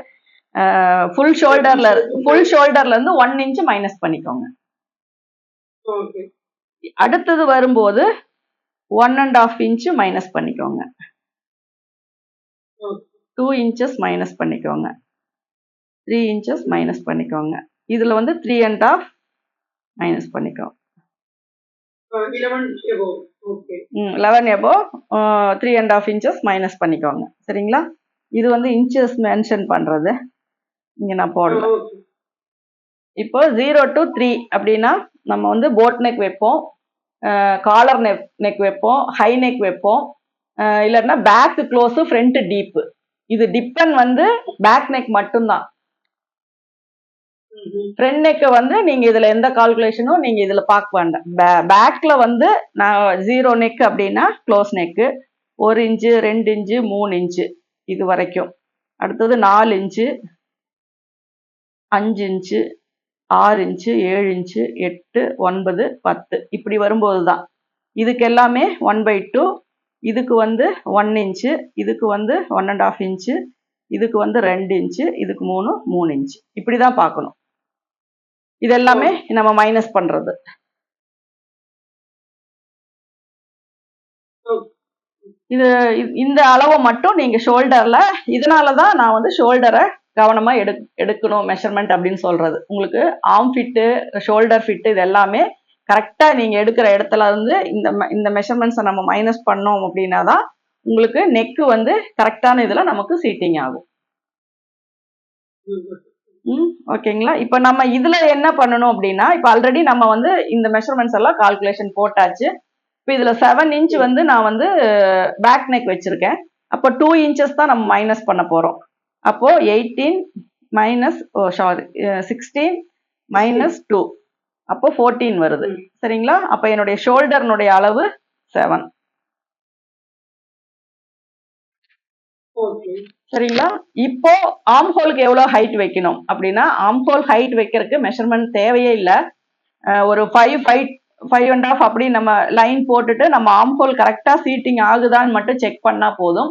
ஃபுல் ஷோல்டர்ல இருந்து 1 இன்ச் மைனஸ் பண்ணிக்கோங்க. அடுத்தது வரும்போது 1.5 இன்ச் மைனஸ் பண்ணிக்கோங்க. 2 இன்ச்சஸ் மைனஸ் பண்ணிக்கோங்க. 3 இன்ச்சஸ் மைனஸ் பண்ணிக்கோங்க. இதுல வந்து 3.5 மைனஸ் பண்ணிக்கோங்க. 11 above 3.5 இன்ச்சஸ் மைனஸ் பண்ணிக்கோங்க. சரிங்களா? இது வந்து இன்ச்சஸ் மென்ஷன் பண்றது இங்க நான் போடல. இப்போ 0 to 3 அப்படின்னா நம்ம வந்து போட் நெக் வைப்போம், காலர் நெக் வைப்போம், ஹை நெக் வைப்போம், இல்லைன்னா பேக் க்ளோஸ் ஃப்ரண்ட் டீப். இது டிபெண்ட் வந்து பேக் நெக் மட்டும்தான். ஃப்ரண்ட் நெக் வந்து நீங்க இதுல எந்த கால்குலேஷனும் நீங்க இதுல பார்க்க வேண்டாம். பேக்ல வந்து நான் 0 நெக் அப்படின்னா close neck 1 inch 2 inch 3 inch இது வரைக்கும். அடுத்தது 4 இன்ச்சு 5 இன்ச்சு 6 இன்ச்சு 7 இன்ச்சு 8 9 10 இப்படி வரும்போது தான் இதுக்கு எல்லாமே 1/2. இதுக்கு வந்து 1 இன்ச்சு, இதுக்கு வந்து 1.5 இன்ச்சு, இதுக்கு வந்து 2 இன்ச்சு, இதுக்கு 3 இன்ச்சு. இப்படிதான் பார்க்கணும். இது எல்லாமே நம்ம மைனஸ் பண்றது. இது இந்த அளவை மட்டும் நீங்க ஷோல்டர்ல, இதனாலதான் நான் வந்து ஷோல்டரை கவனமா எடுக்கணும் மெஷர்மெண்ட் அப்படின்னு சொல்றது. உங்களுக்கு ஆர்ம் ஃபிட்டு, ஷோல்டர் ஃபிட்டு இது எல்லாமே கரெக்டா நீங்க எடுக்கிற இடத்துல இருந்து இந்த மெஷர்மெண்ட்ஸை நம்ம மைனஸ் பண்ணோம் அப்படின்னா தான் உங்களுக்கு நெக்கு வந்து கரெக்டான இதுல நமக்கு சீட்டிங் ஆகும். ஓகேங்களா? இப்ப நம்ம இதுல என்ன பண்ணணும் அப்படின்னா, இப்ப ஆல்ரெடி நம்ம வந்து இந்த மெஷர்மெண்ட்ஸ் எல்லாம் கால்குலேஷன் போட்டாச்சு. இப்ப இதுல 7 இன்ச் வந்து நான் வந்து பேக் நெக் வச்சிருக்கேன். அப்போ 2 இன்ச்சஸ் தான் நம்ம மைனஸ் பண்ண போறோம். அப்போ 18 மைனஸ் 16 மைனஸ் 2 அப்போ 14 வருது. சரிங்களா? அப்ப என்னுடைய ஷோல்டர்னுடைய அளவு 7. சரிங்களா? இப்போ ஆர்ம் ஹோலுக்கு எவ்வளவு ஹைட் வைக்கணும் அப்படின்னா, ஆர்ம் ஹோல் ஹைட் வைக்கிறதுக்கு மெஷர்மெண்ட் தேவையே இல்லை. ஒரு 5.5 அப்படி நம்ம லைன் போட்டுட்டு நம்ம ஆர்ம் ஹோல் கரெக்டா சீட்டிங் ஆகுதான்னு மட்டும் செக் பண்ணா போதும்.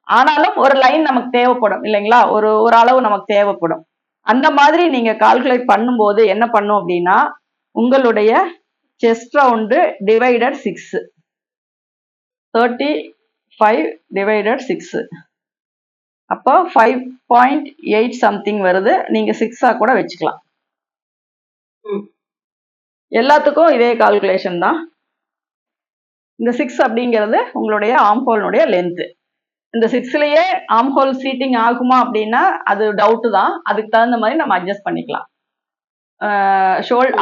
ஆனாலும் ஒரு லைன் நமக்கு தேவைப்படும் இல்லைங்களா? ஒரு அளவு நமக்கு தேவைப்படும். அந்த மாதிரி நீங்க கால்குலேட் பண்ணும்போது என்ன பண்ணும் அப்படின்னா உங்களுடைய செஸ்ட் ரவுண்டு டிவைடட் 6 35 டிவைடட் 6 அப்போ 5.8 சம்திங் வருது. நீங்க 6 கூட வச்சுக்கலாம். எல்லாத்துக்கும் இதே கால்குலேஷன் தான். இந்த 6 அப்படிங்கிறது உங்களுடைய ஆம்ஹோல்னுடைய லென்த். இந்த 6லயே ஆம்ஹோல் சீட்டிங் ஆகுமா அப்படின்னா அது டவுட் தான். அதுக்கு தகுந்த மாதிரி நம்ம அட்ஜஸ்ட் பண்ணிக்கலாம்.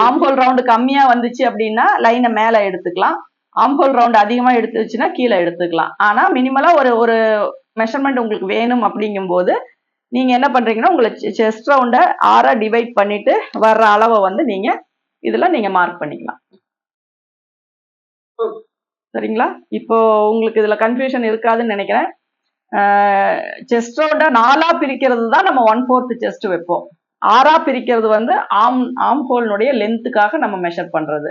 ஆம்ஹோல் ரவுண்டு கம்மியா வந்துச்சு அப்படின்னா லைனை மேல எடுத்துக்கலாம். ஆம்ஹோல் ரவுண்டு அதிகமா எடுத்துச்சுன்னா கீழே எடுத்துக்கலாம். ஆனா மினிமலா ஒரு மெஷர்மெண்ட் உங்களுக்கு வேணும் அப்படிங்கும்போது நீங்க என்ன பண்றீங்கன்னா உங்களுக்கு செஸ்ட் ரவுண்டை 6 டிவைட் பண்ணிட்டு வர்ற அளவை வந்து நீங்க இதுல நீங்க மார்க் பண்ணிக்கலாம். சரிங்களா? இப்போ உங்களுக்கு இதுல கன்ஃபியூஷன் இருக்காதுன்னு நினைக்கிறேன். செஸ்ட் ரவுண்டை 4ஆ பிரிக்கிறது தான் நம்ம 1/4 செஸ்ட் வைப்போம். 6ஆ பிரிக்கிறது வந்து ஆம் ஹோல்னுடைய லென்த்துக்காக நம்ம மெஷர் பண்றது.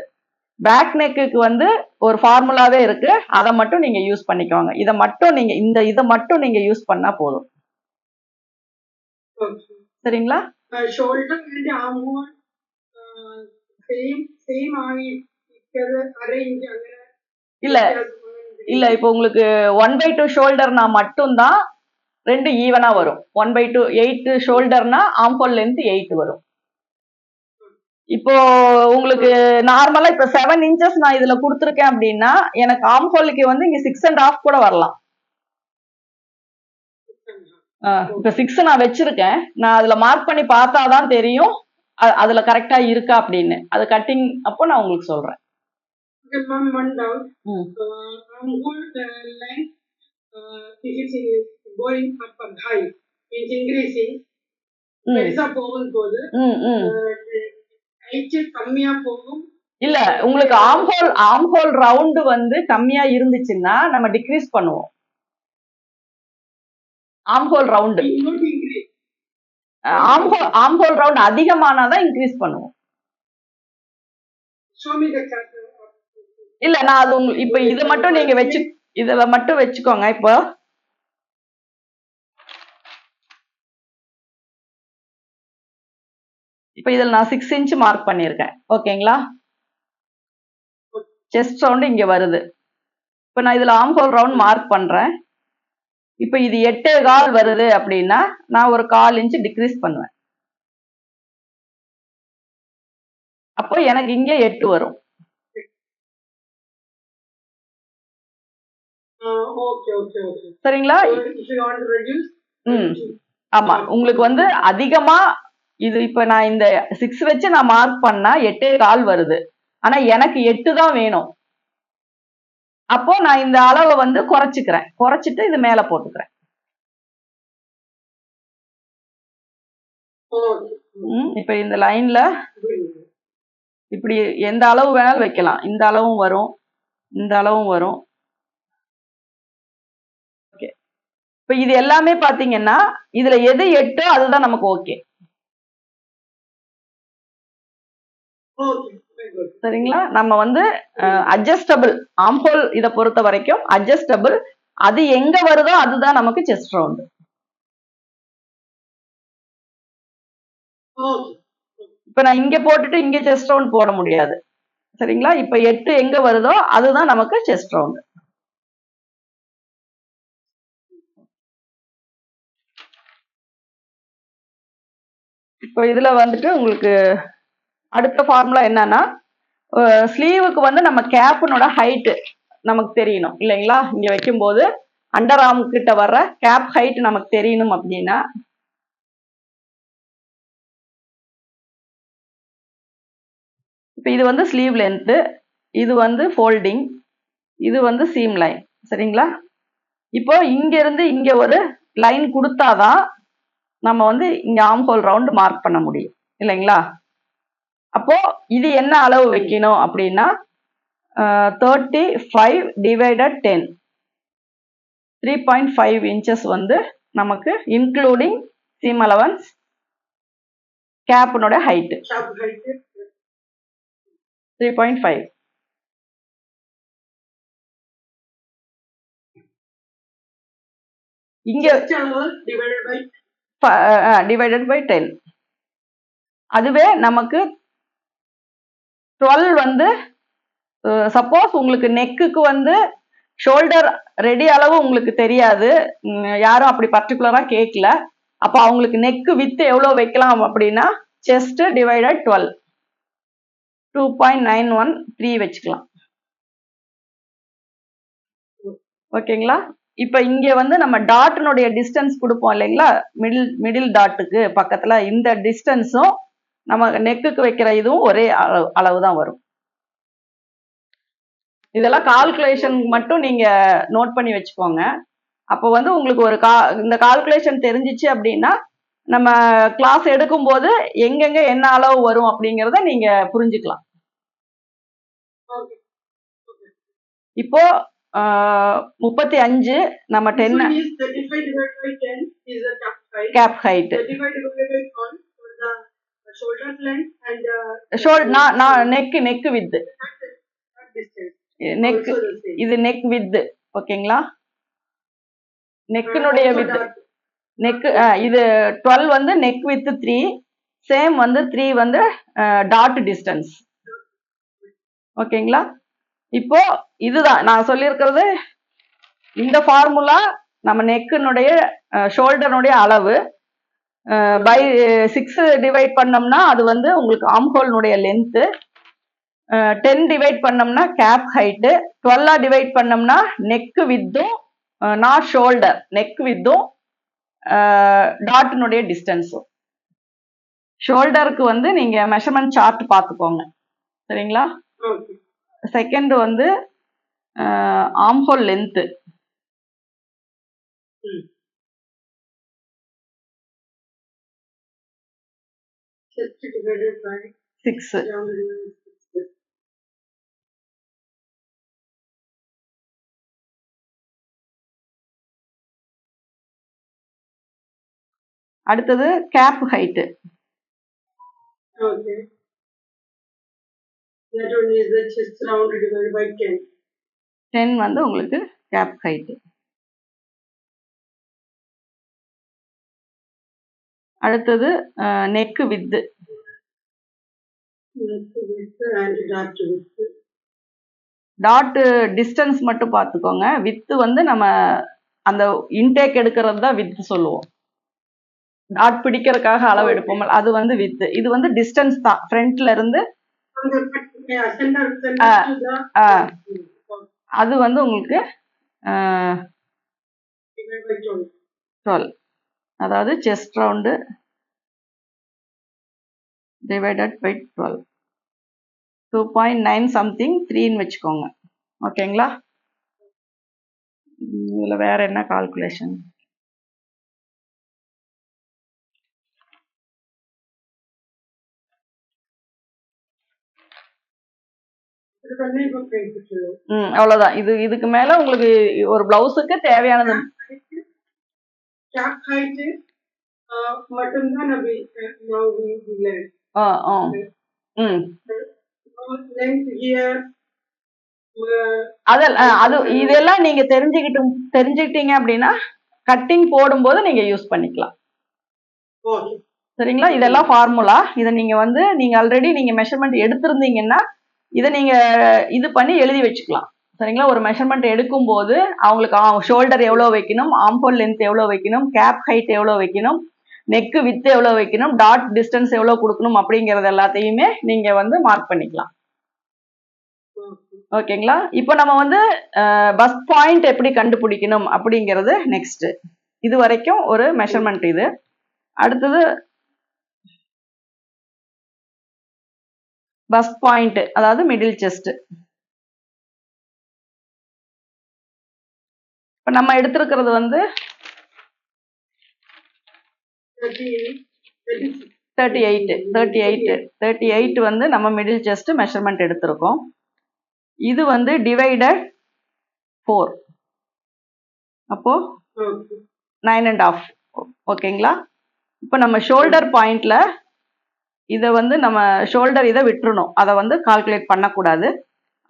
பேக் நெக்குக்கு வந்து ஒரு ஃபார்முலாவே இருக்கு. அதை மட்டும் நீங்க யூஸ் பண்ணிக்கோங்க. இதை மட்டும் நீங்க யூஸ் பண்ணா போதும். சரிங்களா? Shoulder and arm whole same ஆகி அரேஞ்ச் அங்க இல்ல இப்போ உங்களுக்கு 1/2 ஷோல்டர்னா மட்டும்தான் 2 ஈவனா வரும். 1/2 8 ஷோல்டர்னா ஆம்ஹோல் லென்த் 8 வரும். இப்போ உங்களுக்கு நார்மலா இப்ப 7 இன்ச்சஸ் நான் இதுல கொடுத்துருக்கேன் அப்படின்னா எனக்கு ஆம்ஹோலுக்கு வந்து இங்க 6.5 கூட வரலாம். இப்ப 6 நான் வச்சிருக்கேன். நான் அதுல மார்க் பண்ணி பார்த்தாதான் தெரியும் அதுல கரெக்டா இருக்கா அப்படின்னு. அது கட்டிங் அப்போ நான் உங்களுக்கு சொல்றேன். one down. Armhole length is going up and high, means increasing. பெருசா போகும்போது ஹைட் கம்மியா போகும். இல்ல உங்களுக்கு ஆம்ஹோல் ரவுண்டு வந்து கம்மியா இருந்துச்சுன்னா நம்ம டிக்ரீஸ் பண்ணுவோம். ஆம்ஹோல் ரவுண்டு ஆம்ஹோல் ரவுண்ட் அதிகமானாதான் இன்க்ரீஸ் பண்ணுவோம். இல்ல நான் அது இப்ப இதை மட்டும் நீங்க இதுல மட்டும் வச்சுக்கோங்க. இப்ப இதுல நான் 6 இன்ச் மார்க் பண்ணிருக்கேன். ஓகேங்களா? செஸ்ட் ரவுண்ட் இங்க வருது. இப்ப நான் இதுல ஆம்ஹோல் ரவுண்ட் மார்க் பண்றேன். இப்ப இது 8.25 வருது அப்படின்னா நான் ஒரு 1/4 இன்ச் டிக்ரீஸ் பண்ணுவேன். அப்போ எனக்கு இங்க 8 வரும். சரிங்களா? ஆமா, உங்களுக்கு வந்து அதிகமா இது இப்ப நான் இந்த 6 வச்சு நான் மார்க் பண்ணா 8.25 வருது. ஆனா எனக்கு 8 தான் வேணும். அப்போ நான் இந்த அளவை வந்து குறைச்சிட்டு இது மேல போட்டுக்கிறேன். இப்ப இந்த லைன்ல இப்படி எந்த அளவு வேணாலும் வைக்கலாம். இந்த அளவும் வரும், இந்த அளவும் வரும். ஓகே, இப்ப இது எல்லாமே பாத்தீங்கன்னா இதுல எது 8 அதுதான் நமக்கு ஓகே. சரிங்களா? நம்ம வந்து அட்ஜஸ்டபிள் ஆம்ஹோல் இதை பொறுத்த வரைக்கும் அட்ஜஸ்டபிள். அது எங்க வருதோ அதுதான் நமக்கு செஸ்ட் ரவுண்ட். இப்ப நான் இங்க போட்டுட்டு இங்க செஸ்ட் ரவுண்ட் போட முடியாது. சரிங்களா? இப்ப 8 எங்க வருதோ அதுதான் நமக்கு செஸ்ட் ரவுண்ட். இப்போ இதுல வந்துட்டு உங்களுக்கு அடுத்த ஃபார்முலா என்னன்னா ஸ்லீவுக்கு வந்து நம்ம கேப்னோட ஹைட் நமக்கு தெரியணும் இல்லைங்களா? இங்க வைக்கும்போது அண்டர் ஆர்ம் கிட்ட வர்ற கேப் ஹைட் நமக்கு தெரியணும் அப்படின்னா இப்போ இது வந்து ஸ்லீவ் லென்த்து, இது வந்து ஃபோல்டிங், இது வந்து சீம் லைன். சரிங்களா? இப்போ இங்க இருந்து இங்க ஒரு லைன் கொடுத்தாதான் நம்ம வந்து இங்க ஆம்ஹோல் ரவுண்ட் மார்க் பண்ண முடியும் இல்லைங்களா? அப்போ இது என்ன அளவு வைக்கணும் அப்படின்னா 35 டிவைடட் 10 3.5 இன்ச்சஸ் வந்து நமக்கு இன்க்ளூடிங் சீம் அலவன்ஸ் கேப்னோட ஹைட் 3.5. இங்க டிவைடட் பை 10 அதுவே நமக்கு 12 வந்து சப்போஸ் உங்களுக்கு நெக்குக்கு வந்து ஷோல்டர் ரெடி அளவு உங்களுக்கு தெரியாது, யாரும் அப்படி பர்டிகுலரா கேட்கல, அப்போ அவங்களுக்கு நெக்கு வித் எவ்வளோ வைக்கலாம் அப்படின்னா செஸ்ட் டிவைடட் 12 2.913 வச்சுக்கலாம். ஓகேங்களா? இப்போ இங்க வந்து நம்ம டாட்னுடைய டிஸ்டன்ஸ் கொடுப்போம் இல்லைங்களா, மிடில் டாட்டுக்கு பக்கத்துல இந்த டிஸ்டன்ஸும் நம்ம நெக்குக்கு வைக்கிற இதுவும் ஒரே அளவு தான் வரும். இதெல்லாம் கால்குலேஷன் மட்டும் நீங்க நோட் பண்ணி வச்சுக்கோங்க. அப்போ வந்து உங்களுக்கு இந்த கால்குலேஷன் தெரிஞ்சிச்சு அப்படின்னா நம்ம கிளாஸ் எடுக்கும்போது எங்கெங்க என்ன அளவு வரும் அப்படிங்கிறத நீங்க புரிஞ்சுக்கலாம். இப்போ 35 நம்ம 10 cap height. neck width. இது நெக் வித். ஓகேங்களா? நெக்கினுடைய வித் நெக் இது 12 வந்து நெக் வித் 3, சேம் வந்து 3 வந்து டாட் டிஸ்டன்ஸ். ஓகேங்களா? இப்போ இதுதான் நான் சொல்லியிருக்கிறது. இந்த ஃபார்முலா நம்ம நெக்கினுடைய ஷோல்டருடைய அளவு பை 6 டிவைட் பண்ணோம்னா அது வந்து உங்களுக்கு ஆம்ஹோல்னுடைய லென்த்து, 10 டிவைட் பண்ணோம்னா கேப் ஹைட்டு, 12 டிவைட் பண்ணோம்னா நெக் வித்தும் நாட் ஷோல்டர் நெக் வித்தும் டாட்னுடைய டிஸ்டன்ஸும். ஷோல்டருக்கு வந்து நீங்க மெஷர்மெண்ட் சார்ட் பார்த்துக்கோங்க. சரிங்களா? செகண்ட் வந்து armhole length. Chest divided by 6. அடுத்தது cap height. Okay. That one is the chest round divided by 10. 10 வந்து உங்களுக்கு கேப் ஹைட். அடுத்தது நெக் வித். டாட் டிஸ்டன்ஸ் மட்டும் பார்த்துக்கோங்க. வித் வந்து நம்ம அந்த இன்டேக் எடுக்கிறது தான் வித் சொல்லுவோம். டாட் பிடிக்கிறதுக்காக அளவு எடுப்போம், அது வந்து வித். இது வந்து டிஸ்டன்ஸ் தான் ஃப்ரண்ட்ல இருந்து. அது வந்து உங்களுக்கு 12. அதாவது chest round divided by 12 2.9 something 3ன்னு வச்சுக்கோங்க. ஓகேங்களா? இதில் வேற என்ன கால்குலேஷன்? அவ்வளவுதான். இதுக்கு மேல உங்களுக்கு ஒரு பிளவுஸுக்கு தேவையானது மட்டும்தான். இதெல்லாம் நீங்க தெரிஞ்சுக்கிட்டீங்க அப்படின்னா கட்டிங் போடும்போது நீங்க யூஸ் பண்ணிக்கலாம். சரிங்களா? இதெல்லாம் ஃபார்முலா. இதை நீங்க ஆல்ரெடி நீங்க மெஷர்மெண்ட் எடுத்திருந்தீங்கன்னா இதை நீங்க இது பண்ணி எழுதி வச்சுக்கலாம். சரிங்களா? ஒரு மெஷர்மெண்ட் எடுக்கும் போது அவங்களுக்கு ஷோல்டர் எவ்வளவு வைக்கணும், ஆம்ஹோல் லென்த் எவ்வளவு வைக்கணும், கேப் ஹைட் எவ்வளவு வைக்கணும், நெக் வித் எவ்வளவு வைக்கணும், டாட் டிஸ்டன்ஸ் எவ்வளவு கொடுக்கணும் அப்படிங்கறது எல்லாத்தையுமே நீங்க மார்க் பண்ணிக்கலாம். ஓகேங்களா? இப்போ நம்ம பஸ் பாயிண்ட் எப்படி கண்டுபிடிக்கணும் அப்படிங்கிறது நெக்ஸ்ட். இது வரைக்கும் ஒரு மெஷர்மெண்ட். இது அடுத்தது பஸ் பாயிண்ட், அதாவது மிடில் செஸ்ட். இப்ப நம்ம எடுத்திருக்கிறது 38 நம்ம மிடில் செஸ்ட் மெஷர்மெண்ட் எடுத்திருக்கோம். இது டிவைடட் 4, அப்போ 9.5. ஓகேங்களா? இப்ப நம்ம ஷோல்டர் பாயிண்ட்ல இதை நம்ம ஷோல்டர் இதை விட்டுறணும், அதை கால்குலேட் பண்ணக்கூடாது.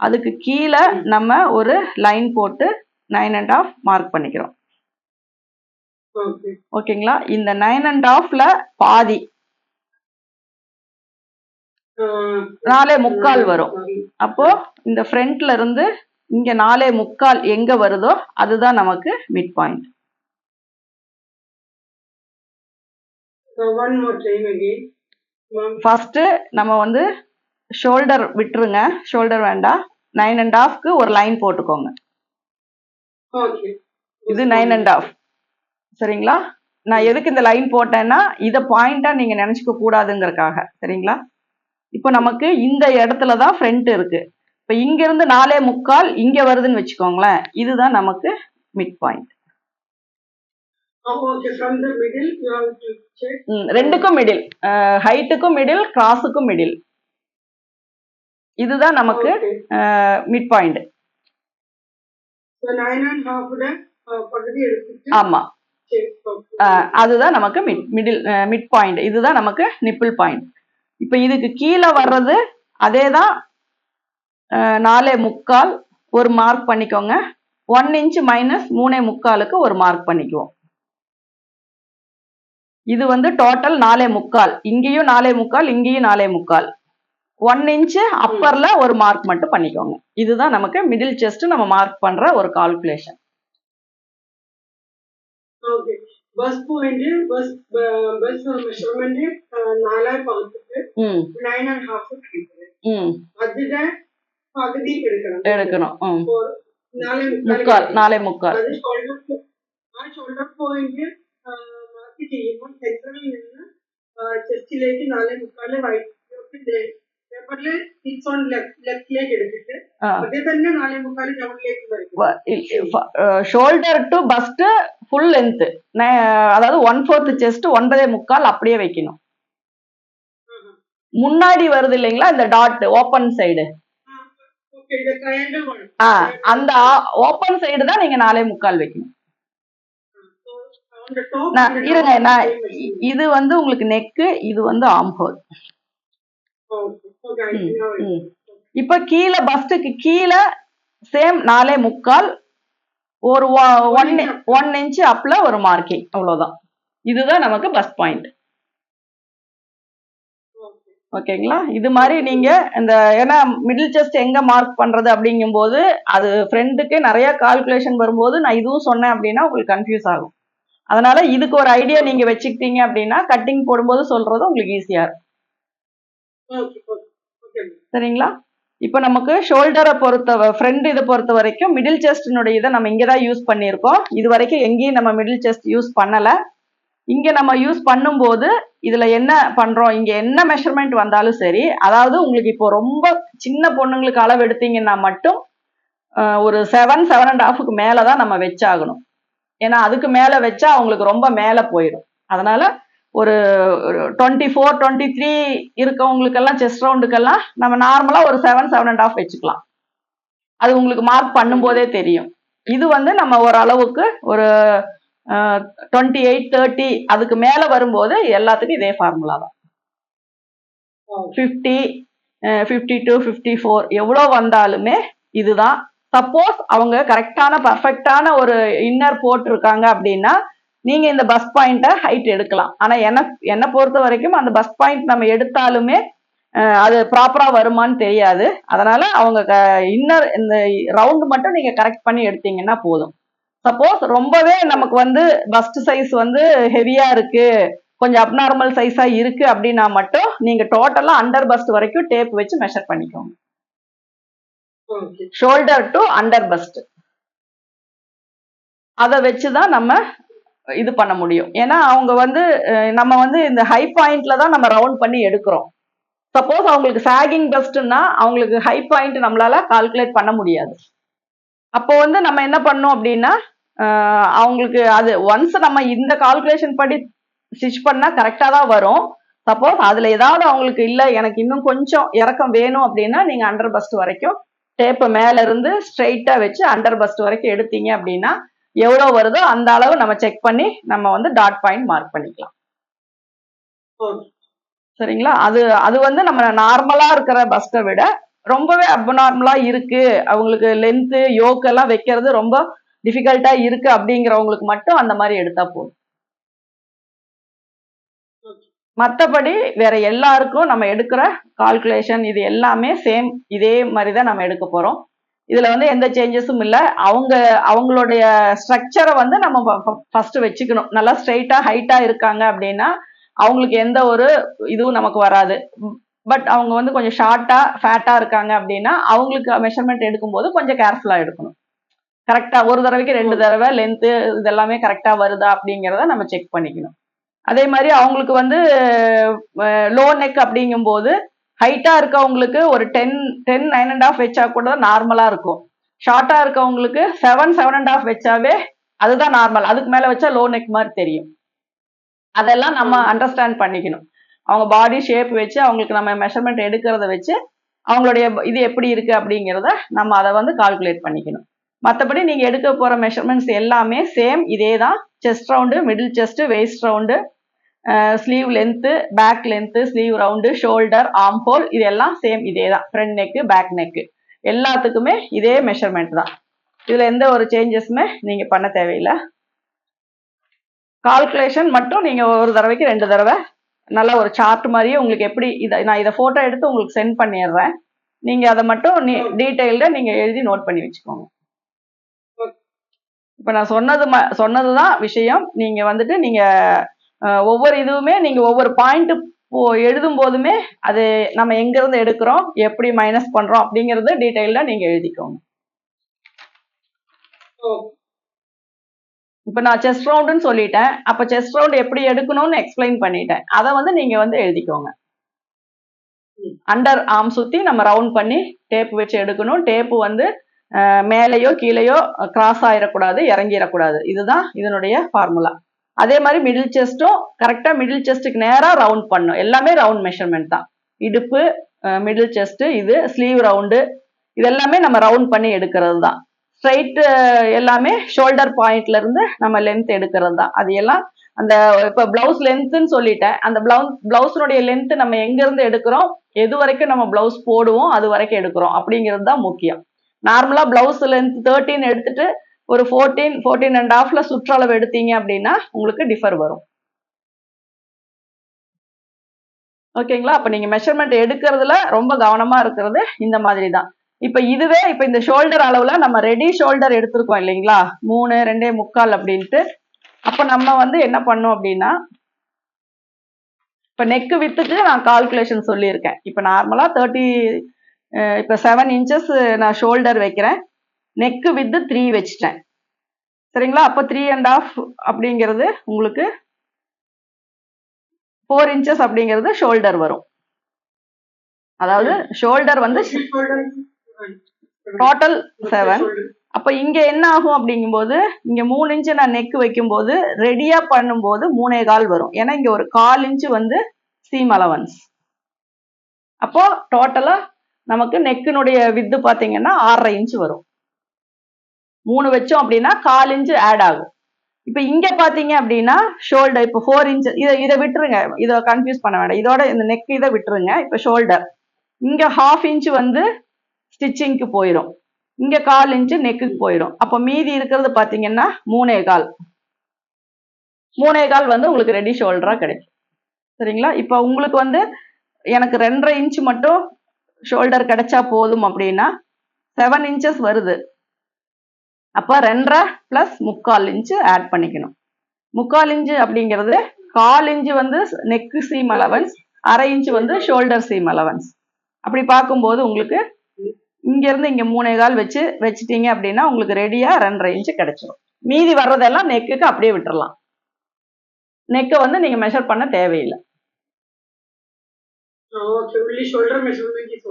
அதுக்கு கீழே நம்ம ஒரு லைன் போட்டு 9.5 மார்க் பண்ணிக்கிறோம். ஓகேங்களா? இந்த 9.5ல பாதி 4.25 வரும். அப்போ இந்த ஃப்ரண்ட்ல இருந்து இங்க 4.25 எங்க வருதோ அதுதான் நமக்கு mid point. One more time again. First நம்ம வந்து ஷோல்டர் விட்டுருங்க, ஷோல்டர் வேண்டாம். 9.5க்கு ஒரு லைன் போட்டுக்கோங்க. Okay. இது 9.5. சரிங்களா? நான் எதுக்கு இந்த லைன் போட்டேன்னா இதை பாயிண்டா நீங்க நினைச்சுக்க கூடாதுங்கிறதுக்காக. சரிங்களா? இப்போ நமக்கு இந்த இடத்துல தான் ஃப்ரண்ட் இருக்கு. இப்போ இங்க இருந்து 4.25 இங்க வருதுன்னு வச்சுக்கோங்களேன், இதுதான் நமக்கு mid point. Okay, from the middle you have to check. ரெண்டுக்கும் மிடில், ஹைட்டுக்கும் மிடில், கிராஸுக்கும் மிடில். இதுதான் நமக்கு மிட் பாயிண்ட். So 9.5 பகுதி எடுத்துட்டு ஆமா, அதுதான் நமக்கு மிடில் மிட் பாயிண்ட். இதுதான் நமக்கு நிப்பிள் பாயிண்ட். இப்போ இதுக்கு கீழே வர்றது அதேதான் 4.25 ஒரு மார்க் பண்ணிக்கோங்க. 1 இன்ச் மைனஸ் 3.25க்கு ஒரு மார்க் பண்ணிக்குவோம். இது வந்து டோட்டல் 4.25, இங்கேயும் 4.25, இங்கேயும் 4.25. 1 இன்ச் அப்பர்ல ஒரு மார்க் மட்டும் பண்ணிக்கோங்க. இதுதான் நமக்கு மிடில் செஸ்ட் நம்ம மார்க் பண்ற ஒரு calculation. Okay. Bus point bus measurement 4 பார்த்துட்டு 9.5 கிடைக்குது. அதுல பகுதி எடுக்கணும். 4.25 அது ഷോൾഡർ പോയിന്റ് മാർക്ക് ചെയ്യുമ്പോൾ സെൻട്രലിൽ നിന്ന് ചെസ്റ്റിലേക്ക് 4.25 റൈറ്റ് പേപ്പറിൽ സിക്സ് ഓൺ ലെഫ്റ്റിലേക്ക് എടുത്തിട്ട് അതേ തന്നെ 4.25 ഡൗണിലേക്ക് വരയ്ക്കും. Shoulder to first full length, அதாவது 1/4 செஸ்ட் 9.25 அப்படியே வைக்கணும். முன்னாடி வருது இல்லைங்களா இந்த டாட் ஓப்பன் சைடு, அந்த ஓப்பன் சைடு தான் நீங்க 4.25 வைக்கணும். இருங்க, நான் இது வந்து உங்களுக்கு நெக்கு, இது வந்து ஆர்ம் ஹோல். இப்ப கீழே பஸ்டுக்கு கீழே சேம் 4.25 ஒரு 1 இன்ச் அப்ல ஒரு மார்க்கிங், அவ்வளவுதான். இதுதான் நமக்கு பஸ்ட் பாயிண்ட். ஓகேங்களா? இது மாதிரி நீங்க இந்த ஏன்னா மிடில் செஸ்ட் எங்க மார்க் பண்றது அப்படிங்கும் போது அது ஃப்ரெண்டுக்கு நிறைய கால்குலேஷன் வரும்போது நான் இதுவும் சொன்னேன் அப்படின்னா உங்களுக்கு கன்ஃபியூஸ் ஆகும். அதனால இதுக்கு ஒரு ஐடியா நீங்க வச்சுக்கிட்டீங்க அப்படின்னா கட்டிங் போடும்போது சொல்றது உங்களுக்கு ஈஸியா இருக்கும். சரிங்களா? இப்ப நமக்கு ஷோல்டரை ஃப்ரண்ட் இதை பொறுத்த வரைக்கும் மிடில் செஸ்டினுடைய இதை நம்ம இங்கதான் யூஸ் பண்ணியிருக்கோம். இது வரைக்கும் எங்கேயும் நம்ம மிடில் செஸ்ட் யூஸ் பண்ணல. இங்க நம்ம யூஸ் பண்ணும்போது இதுல என்ன பண்றோம், இங்க என்ன மெஷர்மெண்ட் வந்தாலும் சரி, அதாவது உங்களுக்கு இப்போ ரொம்ப சின்ன பொண்ணுங்களுக்கு அளவு எடுத்தீங்கன்னா மட்டும் ஒரு 7.5க்கு மேலதான் நம்ம வச்சாகணும். ஏன்னா அதுக்கு மேல வச்சா அவங்களுக்கு ரொம்ப மேல போயிடும். அதனால ஒரு 24, 23 இருக்கவங்களுக்கெல்லாம் செஸ்ட் ரவுண்டுக்கெல்லாம் நம்ம நார்மலா ஒரு 7.5 வச்சுக்கலாம். அது உங்களுக்கு மார்க் பண்ணும் போதே தெரியும். இது வந்து நம்ம ஒரு அளவுக்கு ஒரு 28, 30 அதுக்கு மேல வரும்போது எல்லாத்துக்கும் இதே ஃபார்முலா தான். 50, 52, 54 எவ்வளோ வந்தாலுமே இதுதான். சப்போஸ் அவங்க கரெக்டான பர்ஃபெக்டான ஒரு இன்னர் போட்டிருக்காங்க அப்படின்னா நீங்க இந்த பஸ் பாயிண்ட்டை ஹைட் எடுக்கலாம். ஆனா என்னை பொறுத்த வரைக்கும் அந்த பஸ் பாயிண்ட் நம்ம எடுத்தாலுமே அது ப்ராப்பரா வருமானு தெரியாது. அதனால அவங்க இன்னர் இந்த ரவுண்ட் மட்டும் நீங்க கரெக்ட் பண்ணி எடுத்தீங்கன்னா போதும். சப்போஸ் ரொம்பவே நமக்கு வந்து பஸ்ட் சைஸ் வந்து ஹெவியா இருக்கு, கொஞ்சம் அப்நார்மல் சைஸா இருக்கு அப்படின்னா மட்டும் நீங்க டோட்டலா அண்டர் பஸ்ட் வரைக்கும் டேப் வச்சு மெஷர் பண்ணிக்கோங்க. ஷோல்டர் டு அண்டர் பஸ்ட் அதை வச்சுதான் நம்ம இது பண்ண முடியும். ஏன்னா அவங்க வந்து நம்ம வந்து இந்த ஹை பாயிண்ட்ல தான் நம்ம ரவுண்ட் பண்ணி எடுக்கிறோம். சப்போஸ் அவங்களுக்கு சாகிங் பஸ்ட்னா அவங்களுக்கு ஹை பாயிண்ட் நம்மளால கால்குலேட் பண்ண முடியாது. அப்போ வந்து நம்ம என்ன பண்ணோம் அப்படின்னா அவங்களுக்கு அது ஒன்ஸ் நம்ம இந்த கால்குலேஷன் படி ஸ்டிச் பண்ணா கரெக்டா தான் வரும். சப்போஸ் அதுல ஏதாவது அவங்களுக்கு இல்ல எனக்கு இன்னும் கொஞ்சம் இறக்கம் வேணும் அப்படின்னா நீங்க அண்டர் பஸ்ட் வரைக்கும் டேப்பை மேல இருந்து ஸ்ட்ரெயிட்டா வச்சு அண்டர் பஸ்ட் வரைக்கும் எடுத்தீங்க அப்படின்னா எவ்வளவு வருதோ அந்த அளவு நம்ம செக் பண்ணி நம்ம வந்து டாட் பாயிண்ட் மார்க் பண்ணிக்கலாம். சரிங்களா? அது வந்து நம்ம நார்மலா இருக்கிற பஸ்ட்டை விட ரொம்பவே அப்நார்மலா இருக்கு, அவங்களுக்கு லென்த் யோக்கெல்லாம் வைக்கிறது ரொம்ப டிஃபிகல்ட்டா இருக்கு அப்படிங்கிறவங்களுக்கு மட்டும் அந்த மாதிரி எடுத்தா போதும். மற்றபடி வேற எல்லாருக்கும் நம்ம எடுக்கிற கால்குலேஷன் இது எல்லாமே சேம் இதே மாதிரி தான் நம்ம எடுக்க போறோம். இதுல வந்து எந்த சேஞ்சஸும் இல்லை. அவங்களுடைய ஸ்ட்ரக்சரை வந்து நம்ம ஃபர்ஸ்ட் வச்சுக்கணும். நல்லா ஸ்ட்ரெயிட்டா ஹைட்டா இருக்காங்க அப்படின்னா அவங்களுக்கு எந்த ஒரு இதுவும் நமக்கு வராது. பட் அவங்க வந்து கொஞ்சம் ஷார்ட்டா ஃபேட்டா இருக்காங்க அப்படின்னா அவங்களுக்கு மெஷர்மெண்ட் எடுக்கும்போது கொஞ்சம் கேர்ஃபுல்லா எடுக்கணும். கரெக்டா ஒரு தடவைக்கு 2 தடவை லென்த்து இதெல்லாமே கரெக்டா வருதா அப்படிங்கிறத நம்ம செக் பண்ணிக்கணும். அதே மாதிரி அவங்களுக்கு வந்து லோ நெக் அப்படிங்கும்போது ஹைட்டா இருக்கவங்களுக்கு ஒரு 10 9.5 வச்சா கூட நார்மலா இருக்கும். ஷார்ட்டா இருக்கவங்களுக்கு 7 7.5 வச்சாவே அதுதான் நார்மல். அதுக்கு மேல வச்சா லோ நெக் மாதிரி தெரியும். அதெல்லாம் நம்ம அண்டர்ஸ்டாண்ட் பண்ணிக்கணும். அவங்க பாடி ஷேப் வச்சு அவங்களுக்கு நம்ம மெஷர்மெண்ட் எடுக்கிறத வச்சு அவங்களுடைய இது எப்படி இருக்கு அப்படிங்கிறத நம்ம அதை வந்து கால்குலேட் பண்ணிக்கணும். மற்றபடி நீங்க எடுக்க போற மெஷர்மெண்ட்ஸ் எல்லாமே சேம் இதே தான். Chest round, middle chest, waist round, sleeve length, back length, sleeve round, shoulder, arm hole இது எல்லாம் சேம் இதே தான். ஃப்ரண்ட் நெக்கு, பேக் நெக்கு எல்லாத்துக்குமே இதே மெஷர்மெண்ட் தான். இதுல எந்த ஒரு சேஞ்சஸுமே நீங்க பண்ண தேவையில்லை. கால்குலேஷன் மட்டும் நீங்க ஒரு தடவைக்கு 2 தடவை நல்ல ஒரு சார்ட் மாதிரியே உங்களுக்கு எப்படி நான் இதை போட்டோ எடுத்து உங்களுக்கு சென்ட் பண்ணிடுறேன். நீங்க அதை மட்டும் டீட்டெயில்டா நீங்க எழுதி நோட் பண்ணி வச்சுக்கோங்க. இப்ப நான் சொன்னதுதான் விஷயம். நீங்க வந்துட்டு நீங்க ஒவ்வொரு இதுவுமே நீங்க ஒவ்வொரு பாயிண்ட் எழுதும் போதுமே அது நம்ம எங்க இருந்து எடுக்கிறோம், எப்படி மைனஸ் பண்றோம் அப்படிங்கறது டீட்டெயில்டா நீங்க எழுதிக்கோங்க. இப்ப நான் செஸ்ட் ரவுண்டுன்னு சொல்லிட்டேன். அப்ப செஸ்ட் ரவுண்ட் எப்படி எடுக்கணும்னு எக்ஸ்பிளைன் பண்ணிட்டேன். அதை வந்து நீங்க வந்து எழுதிக்கோங்க. அண்டர் ஆர்ம் சுத்தி நம்ம ரவுண்ட் பண்ணி டேப் வச்சு எடுக்கணும். டேப்பு வந்து மேலேயோ கீழேயோ கிராஸ் ஆயிடக்கூடாது, இறங்கிடக்கூடாது. இதுதான் இதனுடைய ஃபார்முலா. அதே மாதிரி மிடில் செஸ்டும் கரெக்டா மிடில் செஸ்ட்டுக்கு நேரா ரவுண்ட் பண்ணும். எல்லாமே ரவுண்ட் மெஷர்மெண்ட் தான். இடுப்பு, மிடில் செஸ்ட், இது ஸ்லீவ் ரவுண்டு, இதெல்லாமே நம்ம ரவுண்ட் பண்ணி எடுக்கிறது தான். ஸ்ட்ரைட் எல்லாமே ஷோல்டர் பாயிண்ட்ல இருந்து நம்ம லென்த் எடுக்கிறது தான். அது எல்லாம் அந்த இப்ப பிளவுஸ் லென்த்னு சொல்லிட்டேன். அந்த பிளவுஸுடைய லென்த் நம்ம எங்க இருந்து எடுக்கிறோம், எது வரைக்கும் நம்ம பிளவுஸ் போடுவோம், அது வரைக்கும் எடுக்கிறோம் அப்படிங்கிறது தான் முக்கியம். நார்மலா பிளவுஸ் லென்த் 13 எடுத்துட்டு ஒரு 14.5 சுற்றளவு எடுத்தீங்க அப்படின்னா உங்களுக்கு டிஃபர் வரும். ஓகேங்களா? அப்ப நீங்க மெஷர்மெண்ட் எடுக்கிறதுல ரொம்ப கவனமா இருக்கிறது இந்த மாதிரி தான். இப்ப இதுவே இப்ப இந்த ஷோல்டர் அளவுல நம்ம ரெடி ஷோல்டர் எடுத்திருக்கோம் இல்லைங்களா, 3 2.25 அப்படின்ட்டு. அப்ப நம்ம வந்து என்ன பண்ணோம் அப்படின்னா, இப்ப நெக் வித்துக்கு நான் கால்குலேஷன் சொல்லியிருக்கேன். இப்ப நார்மலா 30 இப்ப 7 இன்ச்சஸ் நான் ஷோல்டர் வைக்கிறேன். நெக் வித் 3 வச்சுட்டேன். சரிங்களா? அப்ப 3.5 அப்படிங்கிறது உங்களுக்கு 4 இன்ச்சஸ் அப்படிங்கிறது ஷோல்டர் வரும். அதாவது ஷோல்டர் வந்து டோட்டல் 7. அப்ப இங்க என்ன ஆகும் அப்படிங்கும்போது, இங்க 3 இன்ச்சு நான் நெக் வைக்கும்போது ரெடியா பண்ணும்போது 3.25 வரும். ஏன்னா இங்க ஒரு 1/4 இன்ச்சு வந்து சீம் அலவன்ஸ். அப்போ டோட்டலா நமக்கு நெக்கினுடைய வித்து பாத்தீங்கன்னா 6.5 இன்ச்சு வரும். 3 வச்சோம் அப்படின்னா 1/4 இன்ச்சு ஆட் ஆகும். இப்ப இங்க பாத்தீங்க அப்படின்னா ஷோல்டர் இப்ப 4 இன்ச்சு, இதை விட்டுருங்க, இதை கன்ஃபியூஸ் பண்ண வேண்டாம். இதோட இந்த நெக் இதை விட்டுருங்க. இப்ப ஷோல்டர் இங்க 1/2 இன்ச்சு வந்து ஸ்டிச்சிங்க்கு போயிடும். இங்க 1/4 இன்ச்சு நெக்குக்கு போயிடும். அப்ப மீதி இருக்கிறது பாத்தீங்கன்னா 3.25 வந்து உங்களுக்கு ரெடி ஷோல்டரா கிடைக்கும். சரிங்களா? இப்ப உங்களுக்கு வந்து எனக்கு 2.5 இன்ச்சு மட்டும் ஷோல்டர் கிடைச்சா போதும் அப்படின்னா 7 இன்ச்சஸ் வருது. அப்ப 2.5 பிளஸ் 3/4 இன்ச்சு ஆட் பண்ணிக்கணும். 3/4 இன்ச்சு அப்படிங்கிறது 1/4 இன்ச்சு வந்து நெக் சீம் அலவன்ஸ், 1/2 இன்ச்சு வந்து ஷோல்டர் சீம் அலவன்ஸ். அப்படி பார்க்கும்போது உங்களுக்கு இங்க இருந்து இங்க 3.25 வச்சுட்டீங்க அப்படின்னா உங்களுக்கு ரெடியா 2.5 இன்ச்சு கிடைச்சிடும். மீதி வர்றதெல்லாம் நெக்குக்கு அப்படியே விட்டுறலாம். நெக்கை வந்து நீங்க மெஷர் பண்ண தேவையில்லை,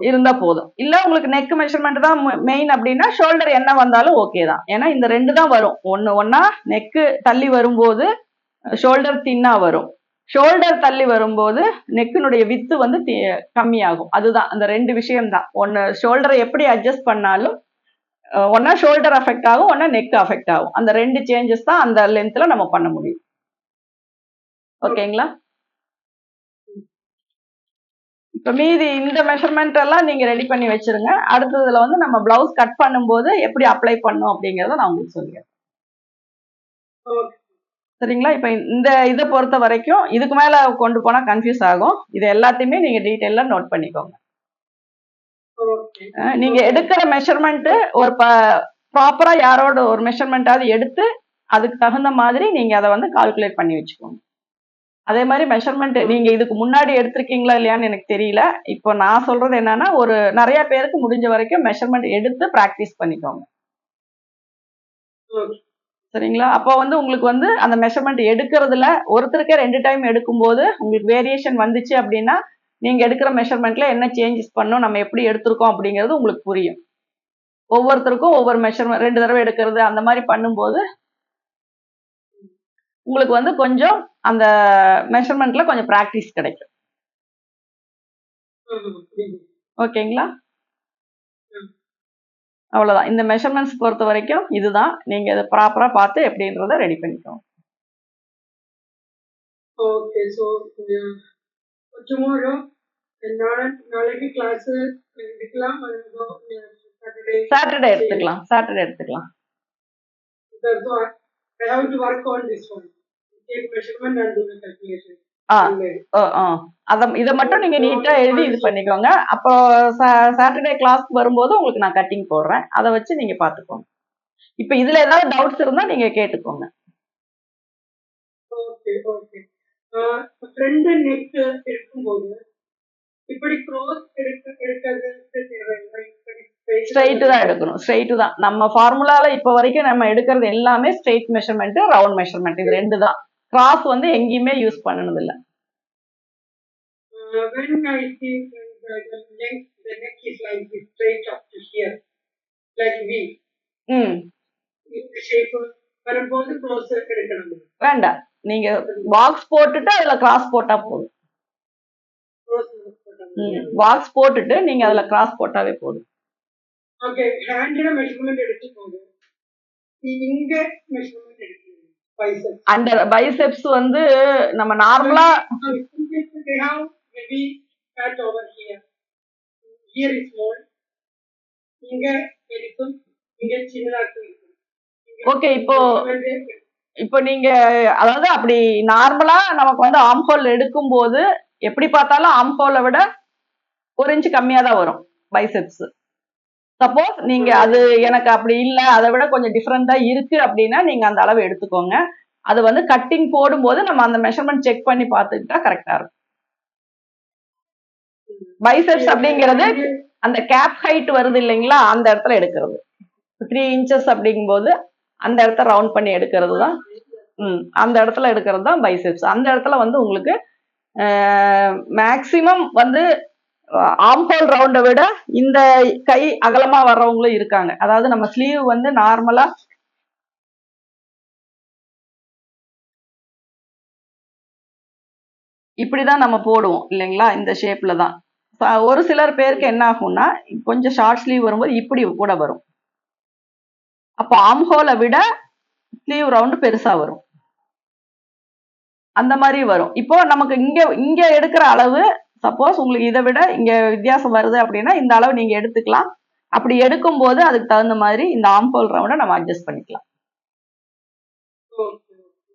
இருந்தா போதும். இல்ல உங்களுக்கு நெக் மெஷர்மெண்ட் தான் மெயின் அப்படின்னா ஷோல்டர் என்ன வந்தாலும் ஓகே தான். ஏன்னா இந்த 2 தான் வரும். ஒன்னா நெக்கு தள்ளி வரும்போது ஷோல்டர் தின்னா வரும். ஷோல்டர் தள்ளி வரும்போது நெக்கினுடைய வித்து வந்து கம்மியாகும். அதுதான் அந்த 2 விஷயம் தான். ஒன்னு ஷோல்டரை எப்படி அட்ஜஸ்ட் பண்ணாலும் ஒன்னா ஷோல்டர் அஃபெக்ட் ஆகும், ஒன்னா நெக் அஃபெக்ட் ஆகும். அந்த 2 சேஞ்சஸ் தான் அந்த லென்த்ல நம்ம பண்ண முடியும். ஓகேங்களா? இப்ப மீதி இந்த மெஷர்மெண்ட் எல்லாம் நீங்க ரெடி பண்ணி வச்சிருங்க. அடுத்ததுல வந்து நம்ம பிளவுஸ் கட் பண்ணும்போது எப்படி அப்ளை பண்ணும் அப்படிங்கறத நான் உங்களுக்கு சொல்லிடுறேன். சரிங்களா? இப்ப இந்த இதை பொறுத்த வரைக்கும் இதுக்கு மேல கொண்டு போனா கன்ஃபியூஸ் ஆகும். இது எல்லாத்தையுமே நீங்க டீட்டெயிலா நோட் பண்ணிக்கோங்க. ஓகே நீங்க ஓகே எடுக்கிற மெஷர்மெண்ட் ஒரு ப்ராப்பரா யாரோட ஒரு மெஷர்மெண்டாவது எடுத்து அதுக்கு தகுந்த மாதிரி நீங்க அதை வந்து கால்குலேட் பண்ணி வச்சுக்கோங்க. அதே மாதிரி மெஷர்மெண்ட் நீங்க இதுக்கு முன்னாடி எடுத்திருக்கீங்களா இல்லையான்னு எனக்கு தெரியல. இப்போ நான் சொல்றது என்னன்னா, ஒரு நிறைய பேருக்கு முடிஞ்ச வரைக்கும் மெஷர்மெண்ட் எடுத்து பிராக்டிஸ் பண்ணிக்கோங்க. ஓகே சரிங்களா? அப்போ வந்து உங்களுக்கு வந்து அந்த மெஷர்மெண்ட் எடுக்கிறதுல ஒருத்தருக்கே 2 டைம் எடுக்கும்போது உங்களுக்கு வேரியேஷன் வந்துச்சு அப்படின்னா, நீங்க எடுக்கிற மெஷர்மெண்ட்ல என்ன சேஞ்சஸ் பண்ணணும், நம்ம எப்படி எடுத்திருக்கோம் அப்படிங்கிறது உங்களுக்கு புரியும். ஒவ்வொருத்தருக்கும் ஒவ்வொரு மெஷர்மெண்ட் 2 தடவை எடுக்கிறது அந்த மாதிரி பண்ணும்போது உங்களுக்கு வந்து கொஞ்சம் அந்த மெஷர்மெண்ட்ல கொஞ்சம் பிராக்டிஸ் கிடைக்கும். புரியுது. ஓகேங்களா? ம். அவ்வளவுதான். இந்த மெஷர்மெண்ட்ஸ் பொறுத்த வரைக்கும் இதுதான். நீங்க இதை ப்ராப்பரா பார்த்து எப்படின்றத ரெடி பண்ணிக்கோங்க. ஓகே ஸோ டுமாரோ நாளைக்கு கிளாஸ் எடுக்கலாம் சாட்டர்டே எடுத்துக்கலாம். சாட்டர்டே எடுத்துக்கலாம். So I have to work on this one. Take measurement and do the calculation. ஆ இதை மட்டும் நீங்க நீட்டா எழுதி இது பண்ணிக்கோங்க. அப்போ சாட்டர்டே கிளாஸ் வரும்போது உங்களுக்கு நான் கட்டிங் போடுறேன். அதை வச்சு நீங்க பாத்துக்கோங்க. இப்ப இதுல ஏதாவது டவுட்ஸ் இருந்தா நீங்க கேட்டுக்கோங்க. ஓகே ஓகே ஃப்ரண்ட் நெக் இருக்கும்போது இப்படி க்ரோஸ் எடுக்கிறது ஸ்ட்ரைட் தான் எடுக்கணும். ஸ்ட்ரைட் தான் நம்ம ஃபார்முலால இப்ப வரைக்கும் நம்ம எடுக்கிறது எல்லாமே ஸ்ட்ரைட் மெஷர்மெண்ட், ரவுண்ட் மெஷர்மெண்ட், இது ரெண்டு தான். கிராஸ் வந்து எங்கேயுமே யூஸ் பண்ணனது இல்ல. when I see the neck is like this straight up to here like V இந்த ஷேப் வரும்போது க்ளோஸ் எடுக்கணும். வேண்டாம், நீங்க பாக்ஸ் போட்டுட்டு அதுல கிராஸ் போட்டா போதும். பாக்ஸ் போட்டுட்டு நீங்க அதுல கிராஸ் போட்டாவே போதும். ஓகே ஹேண்ட்ல மெஷர்மென்ட் எடுத்துக்கோங்க. இங்க மெஷர்மென்ட் எடுக்கணும். பைசெப்ஸ் அண்டர் பைசெப்ஸ் வந்து நம்ம நார்மலா they have heavy fat over here. Here is small. இங்க இருக்கும், இங்க சின்னதா இருக்கும். ஓகே, இப்போ நீங்க அதாவது அப்படி நார்மலா நமக்கு வந்து ஆம்ஹோல் எடுக்கும் போது எப்படி பார்த்தாலும் ஆம்ஹோலை விட 1 இன்ச் கம்மியா தான் வரும் பைசெப்ஸ். சப்போஸ் நீங்க அது எனக்கு அப்படி இல்லை, அதை விட கொஞ்சம் டிஃப்ரெண்டா இருக்கு அப்படின்னா நீங்க அந்த அளவு எடுத்துக்கோங்க. அது வந்து கட்டிங் போடும்போது நம்ம அந்த மெஷர்மெண்ட் செக் பண்ணி பார்த்துக்கிட்டா கரெக்டா இருக்கும். பைசெப்ஸ் அப்படிங்கிறது அந்த கேப் ஹைட் வருது இல்லைங்களா, அந்த இடத்துல எடுக்கிறது. 3 இன்ச்சஸ் அப்படிங்கும்போது அந்த இடத்த ரவுண்ட் பண்ணி எடுக்கிறது தான். அந்த இடத்துல எடுக்கிறது தான் பைசெப்ஸ். அந்த இடத்துல வந்து உங்களுக்கு மேக்சிமம் வந்து ஆம்ஹோல் ரவுண்டை விட இந்த கை அகலமா வர்றவங்களும் இருக்காங்க. அதாவது நம்ம ஸ்லீவ் வந்து நார்மலா இப்படிதான் நம்ம போடுவோம் இல்லைங்களா, இந்த ஷேப்ல தான். ஒரு சிலர் பேருக்கு என்ன ஆகும்னா கொஞ்சம் ஷார்ட் ஸ்லீவ் வரும்போது இப்படி கூட வரும். அப்போ ஆம்ஹோலை விட ஸ்லீவ் ரவுண்டு பெருசா வரும், அந்த மாதிரி வரும். இப்போ நமக்கு இங்க எடுக்கிற அளவு சப்போஸ் உங்களுக்கு இதை விட இங்க வித்தியாசம் வருது அப்படின்னா இந்த அளவு நீங்க எடுத்துக்கலாம். அப்படி எடுக்கும் போது அதுக்கு தகுந்த மாதிரி இந்த ஆம்ஹோல் ரவுண்டை நம்ம அட்ஜஸ்ட் பண்ணிக்கலாம்.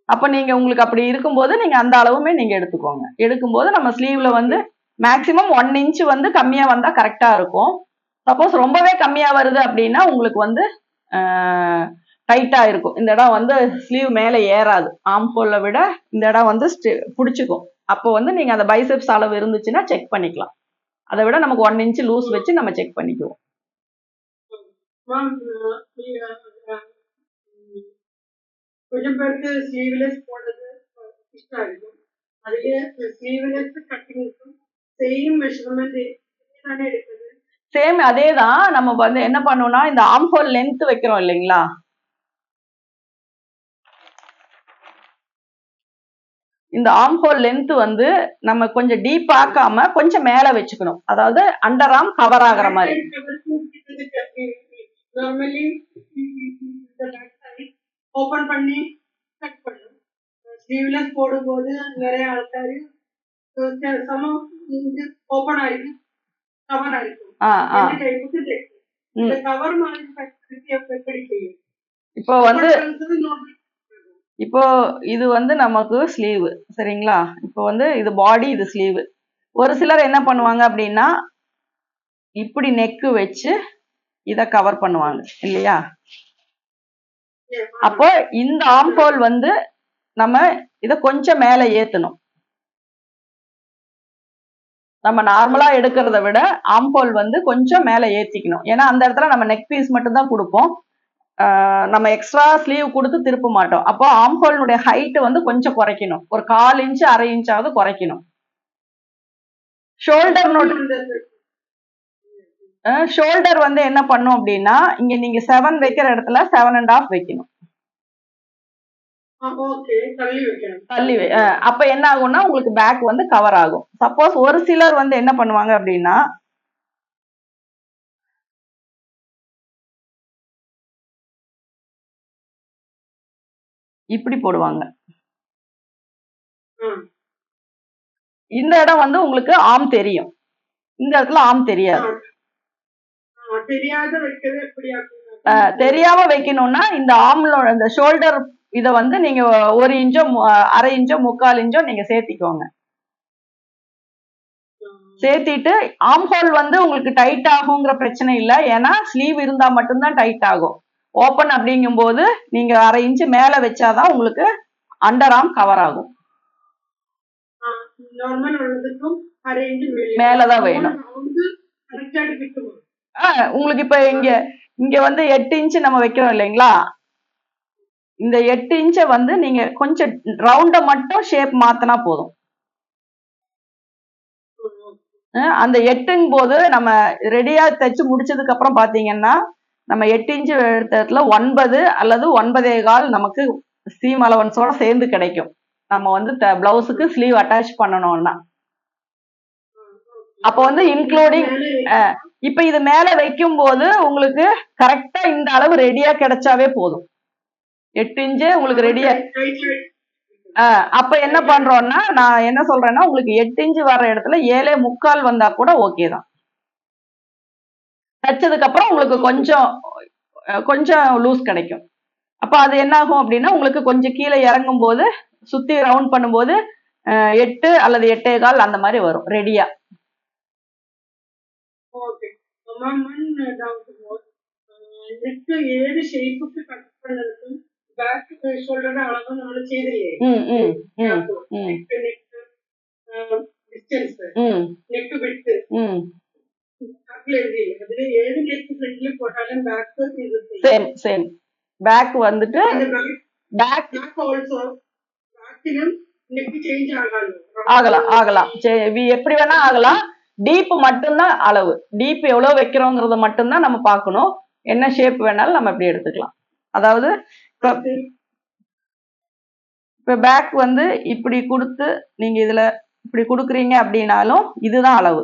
அப்ப நீங்க உங்களுக்கு அப்படி இருக்கும்போது நீங்க அந்த அளவுமே நீங்க எடுத்துக்கோங்க. எடுக்கும்போது நம்ம ஸ்லீவ்ல வந்து மேக்சிமம் 1 இன்ச் வந்து கம்மியா வந்தா கரெக்டா இருக்கும். சப்போஸ் ரொம்பவே கம்மியா வருது அப்படின்னா உங்களுக்கு வந்து டைட்டா இருக்கும். இந்த இடம் வந்து ஸ்லீவ் மேல ஏறாது, ஆம்ஹோலை விட இந்த இடம் வந்து பிடிச்சிக்கும். அப்போ வந்து நீங்க அந்த பைசெப்ஸ் அளவு இருந்துச்சுன்னா செக் பண்ணிக்கலாம். அதை விட நமக்கு 1 இன்ச் லூஸ் வச்சு நம்ம செக் பண்ணிக்குவோம். கொஞ்சம் பேருக்கு ஸ்லீவ்லெஸ் போடுறது இஷ்டம் இருக்கும். அதுலயே ஸ்லீவ்லெஸ் கட்டிங்க்கும் சேம் மெஷர்மெண்ட் தானே எடுக்குது. சேம் அதே தான். நம்ம வந்து என்ன பண்ணோம்னா இந்த ஆம்ஹோல் லென்த் வைக்கிறோம் இல்லைங்களா, இந்த ஆம்ஹோல் லென்த் வந்து நம்ம கொஞ்சம் டீப் ஆக்காம கொஞ்சம் மேல வச்சுக்கணும். அதாவது அண்டர் ஆர்ம் கவர் ஆகுற மாதிரி. நார்மலி ஓபன் பண்ணி கட் பண்ணும். ஸ்லீவ்லெஸ் போடும்போது நிறைய ஆൾക്കാര് சமம் ஓபன் ஆயிருக்கும், கவர் ஆயிருக்கும். இந்த கவர் மாதிரி எப்படி செய்யும்? இப்போ வந்து இப்போ இது வந்து நமக்கு ஸ்லீவ், சரிங்களா? இப்போ வந்து இது பாடி, இது ஸ்லீவ். ஒரு சிலர் என்ன பண்ணுவாங்க அப்படின்னா இப்படி நெக்கு வச்சு இத கவர் பண்ணுவாங்க இல்லையா? அப்போ இந்த ஆர்ம் ஹோல் வந்து நம்ம இத கொஞ்சம் மேல ஏத்தணும். நம்ம நார்மலா எடுக்கிறத விட ஆர்ம் ஹோல் வந்து கொஞ்சம் மேல ஏத்திக்கணும். ஏன்னா அந்த இடத்துல நம்ம நெக் பீஸ் மட்டும் தான் கொடுப்போம். நம்ம எக்ஸ்ட்ரா ஸ்லீவ் கொடுத்து திருப்ப மாட்டோம். அப்போ ஆர்ம் ஹோல்னுடைய ஹைட் வந்து கொஞ்சம் குறைக்கணும். ஒரு 1/4 இன்ச் 1/2 இன்ச்சாவது குறைக்கணும். ஷோல்டர் வந்து என்ன பண்ணும் அப்படின்னா இங்க நீங்க 7 வைக்கிற இடத்துல 7.5 வைக்கணும். தள்ளி அப்ப என்ன ஆகும்னா உங்களுக்கு பேக் வந்து கவர் ஆகும். சப்போஸ் ஒரு சிலர் வந்து என்ன பண்ணுவாங்க அப்படின்னா இப்படி போடுவாங்க. இந்த இடம் வந்து உங்களுக்கு ஆர்ம் தெரியும், இந்த இடத்துல ஆர்ம் தெரியாது. தெரியாம வைக்கணும்னா இந்த ஆர்ம்ல இந்த ஷோல்டர் இத வந்து நீங்க 1 இன்ச்சோ 1/2 இன்ச்சோ 3/4 இன்ச்சோ நீங்க சேர்த்திக்கோங்க. சேர்த்திட்டு ஆர்ம் ஹோல் வந்து உங்களுக்கு டைட் ஆகுங்கிற பிரச்சனை இல்லை. ஏன்னா ஸ்லீவ் இருந்தா மட்டும்தான் டைட் ஆகும். ஓப்பன் அப்படிங்கும் போது நீங்க 1/2 இன்ச் மேல வச்சாதான் உங்களுக்கு அண்டர் ஆர்ம் கவர் ஆகும். மேலதான் வேணும். உங்களுக்கு இப்ப இங்க வந்து 8 இன்ச் நம்ம வைக்கிறோம் இல்லைங்களா? இந்த 8 இன்ச்சை வந்து நீங்க கொஞ்சம் ரவுண்ட மட்டும் ஷேப் மாத்தினா போதும். அந்த 8ங்கும் போது நம்ம ரெடியா தைச்சு முடிச்சதுக்கு அப்புறம் பாத்தீங்கன்னா நம்ம 8 இன்ச் இடத்துல 9 அல்லது 9.25 நமக்கு சீம் அலவன்ஸோட சேர்ந்து கிடைக்கும். நம்ம வந்து பிளவுஸுக்கு ஸ்லீவ் அட்டாச் பண்ணணும்னா அப்ப வந்து இன்க்ளூடிங் இப்ப இது மேல வைக்கும் போது உங்களுக்கு கரெக்டா இந்த அளவு ரெடியா கிடைச்சாவே போதும். 8 இன்ச்சு உங்களுக்கு ரெடியா. அப்ப என்ன பண்றோம்னா நான் என்ன சொல்றேன்னா உங்களுக்கு 8 இன்ச்சு வர்ற இடத்துல 7.25 வந்தா கூட ஓகே தான். தைச்சதுக்கு அப்புறம் உங்களுக்கு கொஞ்சம் லூஸ் கிடைக்கும். அப்ப அது என்ன ஆகும் அப்படின்னா உங்களுக்கு கொஞ்சம் கீழே இறங்கும் போது சுத்தி ரவுண்ட் பண்ணும்போது 8 அல்லது 8.25 அந்த மாதிரி வரும் ரெடியா. பேக் வந்துட்டு ஆகலாம் எப்படி வேணா ஆகலாம். டீப் மட்டும்தான் அளவு. டீப் எவ்வளவு வைக்கிறோங்கிறத மட்டும்தான் நம்ம பார்க்கணும். என்ன ஷேப் வேணாலும் நம்ம இப்படி எடுத்துக்கலாம். அதாவது இப்ப பேக் வந்து இப்படி கொடுத்து நீங்க இதுல இப்படி கொடுக்குறீங்க அப்படின்னாலும் இதுதான் அளவு.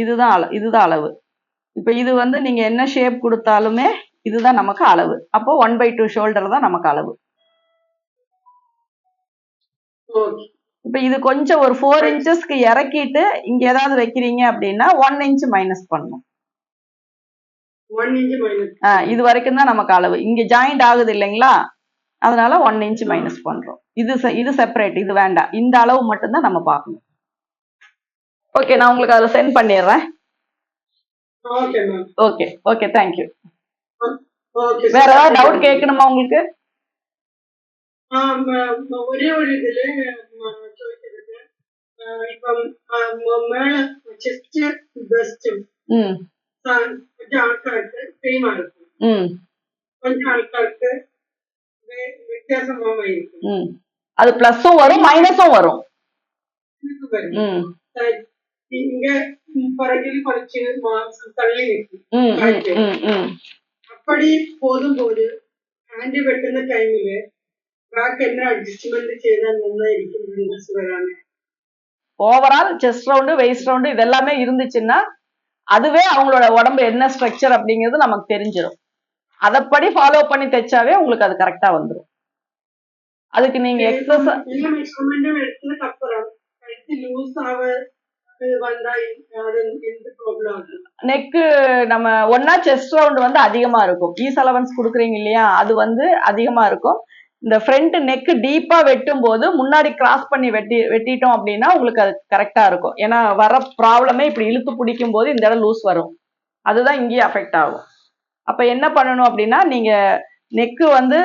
இதுதான் அளவு. இப்ப இது வந்து நீங்க என்ன ஷேப் கொடுத்தாலுமே இதுதான் நமக்கு அளவு. அப்போ 1/2 ஷோல்டர் தான் நமக்கு அளவு. இப்ப இது கொஞ்சம் ஒரு 4 இன்ச்சஸ்க்கு இறக்கிட்டு இங்க ஏதாவது வைக்கிறீங்க அப்படின்னா 1 இன்ச் மைனஸ் பண்ணணும். இது வரைக்கும் தான் நமக்கு அளவு. இங்க ஜாயிண்ட் ஆகுது இல்லைங்களா? அதனால 1 இன்ச் மைனஸ் பண்றோம். இது செப்பரேட், இது வேண்டாம். இந்த அளவு மட்டும்தான் நம்ம பார்க்கணும். ஓகே, நான் உங்களுக்கு அதை சென்ட் பண்ணிடுறேன். Okay thank you. வேற ஏதாவது டவுட் கேட்கணுமா உங்களுக்கு? ஒரே ஒரு இதுல ചോദിക്കുന്നത് ഇപ്പം മേള ചെസ്റ്റ് ബ്രസ്റ്റും கொஞ்சம் ஆட்களுக்கு சேமா இருக்கும், கொஞ்சம் ஆட்களுக்கு வித்தியாசமாக இருக்கும். அது பிளஸும் வரும் மைனஸும் வரும். இங்க பிறகில் குறைச்சு தள்ளி நிற்கும். அப்படி போதும்போது ஹேண்ட் வெட்டுന്ന ടൈമില് ബാക്ക് என்ன அட்ஜஸ்ட்மென்ட் ചെയ്താൽ നന്നായിരിക്കും சொல்றாங்க. Overall chest round, waist round இதெல்லாமே இருந்துச்சுன்னா அதுவே அவங்களோட உடம்பு என்ன ஸ்ட்ரக்சர் அப்படிங்கிறது நமக்கு தெரிஞ்சிடும். அதப்படி ஃபாலோ பண்ணி தைச்சாவே உங்களுக்கு அது கரெக்டா வந்துடும். அதுக்கு நீங்க எக்ஸசைஸ் எடுத்ததுக்கு அப்புறம் லூஸ் ஆக இது வந்தா அது எந்த ப்ராப்ளம் ஆகுது? நெக்கு நம்ம ஒன்னா செஸ்ட் ரவுண்ட் வந்து அதிகமா இருக்கும். ஈஸ் அலவன்ஸ் கொடுக்குறீங்க இல்லையா, அது வந்து அதிகமா இருக்கும். இந்த ஃப்ரண்ட் நெக் டீப்பா வெட்டும் போது முன்னாடி கிராஸ் பண்ணி வெட்டிட்டோம் அப்படின்னா உங்களுக்கு அது கரெக்டா இருக்கும். ஏன்னா வர ப்ராப்ளமே இப்படி இழுத்து பிடிக்கும் போது இந்த இடம் லூஸ் வரும். அதுதான் இங்கேயே அஃபெக்ட் ஆகும். அப்ப என்ன பண்ணணும் அப்படின்னா, நீங்க நெக்கு வந்து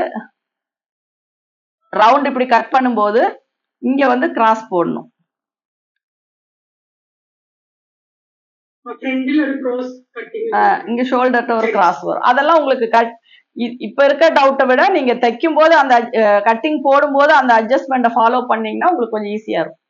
ரவுண்ட் இப்படி கட் பண்ணும்போது இங்க வந்து கிராஸ் போடணும். ஃப்ரண்ட்ல ஒரு க்ரோஸ் கட்டிங் இங்க ஷோல்டர்ட்ட ஒரு கிராஸ் வரும். அதெல்லாம் உங்களுக்கு இப்ப இருக்க டவுட்டை விட நீங்க தைக்கும் போது அந்த கட்டிங் போடும்போது அந்த அட்ஜஸ்ட்மெண்ட்டை ஃபாலோ பண்ணீங்கன்னா உங்களுக்கு கொஞ்சம் ஈஸியா இருக்கும்.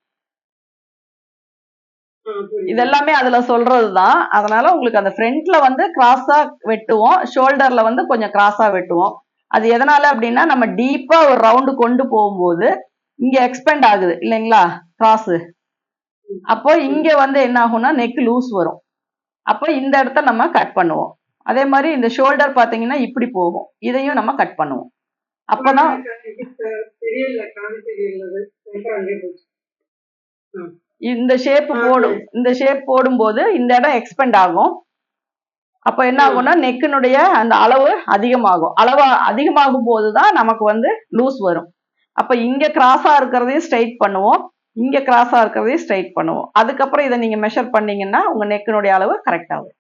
இதெல்லாமே அதுல சொல்றதுதான். அதனால உங்களுக்கு அந்த ஃப்ரண்ட்ல வந்து கிராஸா வெட்டுவோம், ஷோல்டர்ல வந்து கொஞ்சம் கிராஸா வெட்டுவோம். அது எதனால அப்படின்னா நம்ம டீப்பா ஒரு ரவுண்டு கொண்டு போகும்போது இங்க எக்ஸ்பெண்ட் ஆகுது இல்லைங்களா கிராஸ். அப்போ இங்க வந்து என்ன ஆகும்னா நெக் லூஸ் வரும். அப்போ இந்த இடத்த நம்ம கட் பண்ணுவோம். அதே மாதிரி இந்த ஷோல்டர் பாத்தீங்கன்னா இப்படி போகும், இதையும் நம்ம கட் பண்ணுவோம். அப்பதான் இந்த ஷேப் போடும்போது இந்த இடம் எக்ஸ்பெண்ட் ஆகும். அப்ப என்ன ஆகும்னா நெக்கினுடைய அந்த அளவு அதிகமாகும். அளவு அதிகமாகும் போதுதான் நமக்கு வந்து லூஸ் வரும். அப்ப இங்க கிராஸா இருக்கிறதையும் ஸ்ட்ரைட் பண்ணுவோம், இங்க கிராஸா இருக்கிறதையும் ஸ்ட்ரைட் பண்ணுவோம். அதுக்கப்புறம் இதை நீங்க மெஷர் பண்ணீங்கன்னா உங்க நெக்கினுடைய அளவு கரெக்ட் ஆகும்.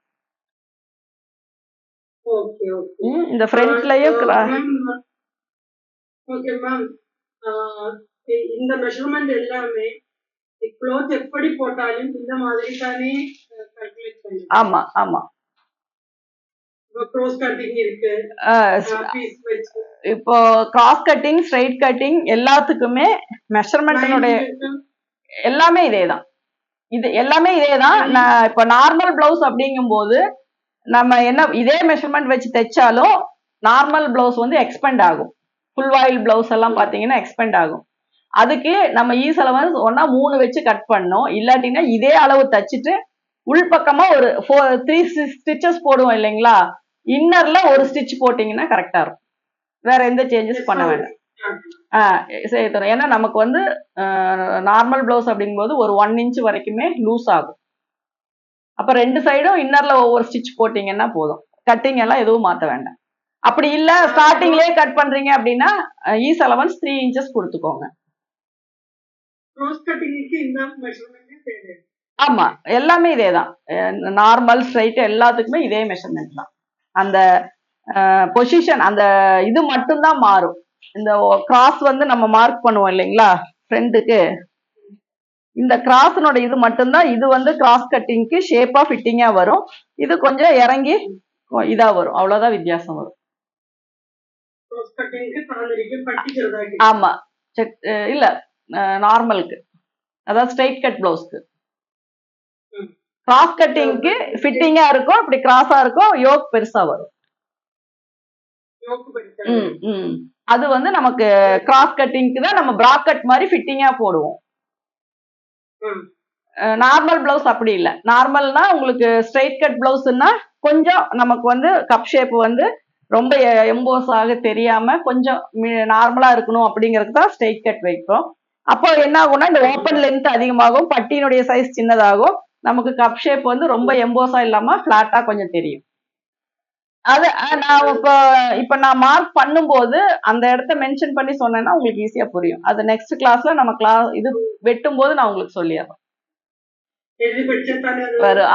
இந்த ஃப்ரண்ட்லயும் ஓகே மேம். இந்த மெஷர்மெண்ட் எல்லாமே க்ளோத் எப்படி போட்டாலும் இந்த மாதிரி தானே கால்குலேட் பண்ணுவீங்க? ஆமா ஆமா. க்ராஸ் கட்டிங் இருக்கு, இப்போ கிராஸ் கட்டிங் ஸ்ட்ரைட் கட்டிங் எல்லாத்துக்குமே மெஷர்மெண்ட்டினுடைய எல்லாமே இதேதான். இது எல்லாமே இதேதான். நான் இப்போ நார்மல் பிளவுஸ் அப்படிங்கும்போது நம்ம என்ன இதே மெஷர்மெண்ட் வச்சு தைச்சாலும் நார்மல் பிளவுஸ் வந்து எக்ஸ்பெண்ட் ஆகும். ஃபுல் வாயில் பிளவுஸ் எல்லாம் பாத்தீங்கன்னா எக்ஸ்பெண்ட் ஆகும். அதுக்கு நம்ம ஈஸ் அலவன்ஸ் ஒன்னா 3 வச்சு கட் பண்ணோம். இல்லாட்டினா இதே அளவு தச்சுட்டு உள்பக்கமா ஒரு 3 ஸ்டிச்சஸ் போடுவோம் இல்லைங்களா, இன்னர்ல ஒரு ஸ்டிச் போட்டீங்கன்னா கரெக்டா இருக்கும். வேற எந்த சேஞ்சஸ் பண்ண வேண்டாம். சரி தரும். ஏன்னா நமக்கு வந்து நார்மல் பிளவுஸ் அப்படிங்கும்போது ஒரு 1 இன்ச் வரைக்குமே லூஸ் ஆகும். அப்ப 2 சைடும் இன்னர்ல ஒவ்வொரு ஸ்டிச் போட்டீங்கன்னா போதும். கட்டிங் எல்லாம் எதுவும் மாத்த வேண்டாம். அப்படி இல்ல ஸ்டார்டிங்லயே கட் பண்றீங்க அப்படின்னா ஈஸ் அலவன்ஸ் 3 இன்ச்சஸ் கொடுத்துக்கோங்க. ஆமா, எல்லாமே இதேதான். நார்மல் ஸ்ட்ரைட் எல்லாத்துக்குமே இதே மெஷர்மெண்ட் தான். அந்த பொசிஷன் அந்த இது மட்டும்தான் மாறும். இந்த கிராஸ் வந்து நம்ம மார்க் பண்ணுவோம் இல்லைங்களா ஃப்ரண்ட்டுக்கு, இந்த கிராஸ்னோட இது மட்டும்தான். இது வந்து கிராஸ் கட்டிங்க்கு ஷேப்பா ஃபிட்டிங்கா வரும். இது கொஞ்சம் இறங்கி இதா வரும். அவ்வளவுதான் வித்தியாசம் வரும். ஆமா, இல்ல நார்மலுக்கு, அதாவது ஸ்ட்ரைட் கட் பிளவுஸ்க்கு. கிராஸ் கட்டிங்க்கு ஃபிட்டிங்கா இருக்கும், இப்படி கிராஸா இருக்கும், யோக் பெருசா வரும். அது வந்து நமக்கு கிராஸ் கட்டிங்க்கு தான் நம்ம பிராக்கெட் மாதிரி ஃபிட்டிங்கா போடுவோம். நார்மல் பிளவுஸ் அப்படி இல்லை. நார்மல்னா உங்களுக்கு ஸ்ட்ரைட் கட் பிளவுஸ்னா கொஞ்சம் நமக்கு வந்து கப் ஷேப் வந்து ரொம்ப எம்போஸ் ஆக தெரியாம கொஞ்சம் நார்மலா இருக்கணும் அப்படிங்கிறதுக்கு தான் ஸ்ட்ரைட் கட் வைப்போம். அப்போ என்ன ஆகும்னா இந்த ஓப்பன் லென்த் அதிகமாகும், பட்டியினுடைய சைஸ் சின்னதாகும், நமக்கு கப் ஷேப் வந்து ரொம்ப எம்போஸா இல்லாம பிளாட்டா கொஞ்சம் தெரியும். அது நான் இப்ப நான் மார்க் பண்ணும்போது அந்த இடத்த மென்ஷன் பண்ணி சொன்னேன்னா உங்களுக்கு ஈஸியா புரியும். அது நெக்ஸ்ட் கிளாஸ்ல நம்ம இது வெட்டும் போது நான் உங்களுக்கு சொல்லிடுறேன்.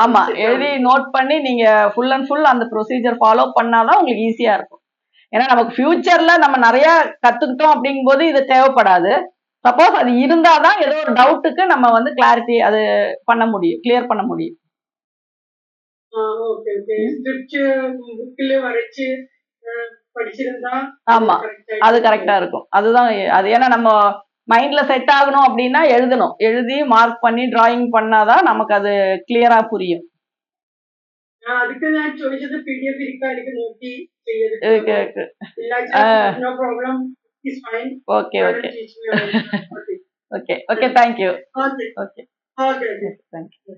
ஆமா, எழுதி நோட் பண்ணி நீங்க ஃபுல் அண்ட் ஃபுல் அந்த ப்ரொசீஜர் ஃபாலோ பண்ணாதான் உங்களுக்கு ஈஸியா இருக்கும். ஏன்னா நமக்கு ஃபியூச்சர்ல நம்ம நிறைய கத்துக்கிட்டோம் அப்படிங்கும் போது இது தேவைப்படாது. சப்போஸ் அது இருந்தாதான் ஏதோ ஒரு டவுட்டுக்கு நம்ம வந்து கிளாரிட்டி அது பண்ண முடியும், கிளியர் பண்ண முடியும். ஆமா, அது கரெக்டா இருக்கும். அதுதான் அது. ஏன்னா நம்ம மைண்ட்ல செட் ஆகணும் அப்படின்னா எழுதணும், எழுதி மார்க் பண்ணி டிராயிங் பண்ணாதான் நமக்கு அது கிளியரா புரியும். Okay okay okay okay, thank you. Okay, thank you.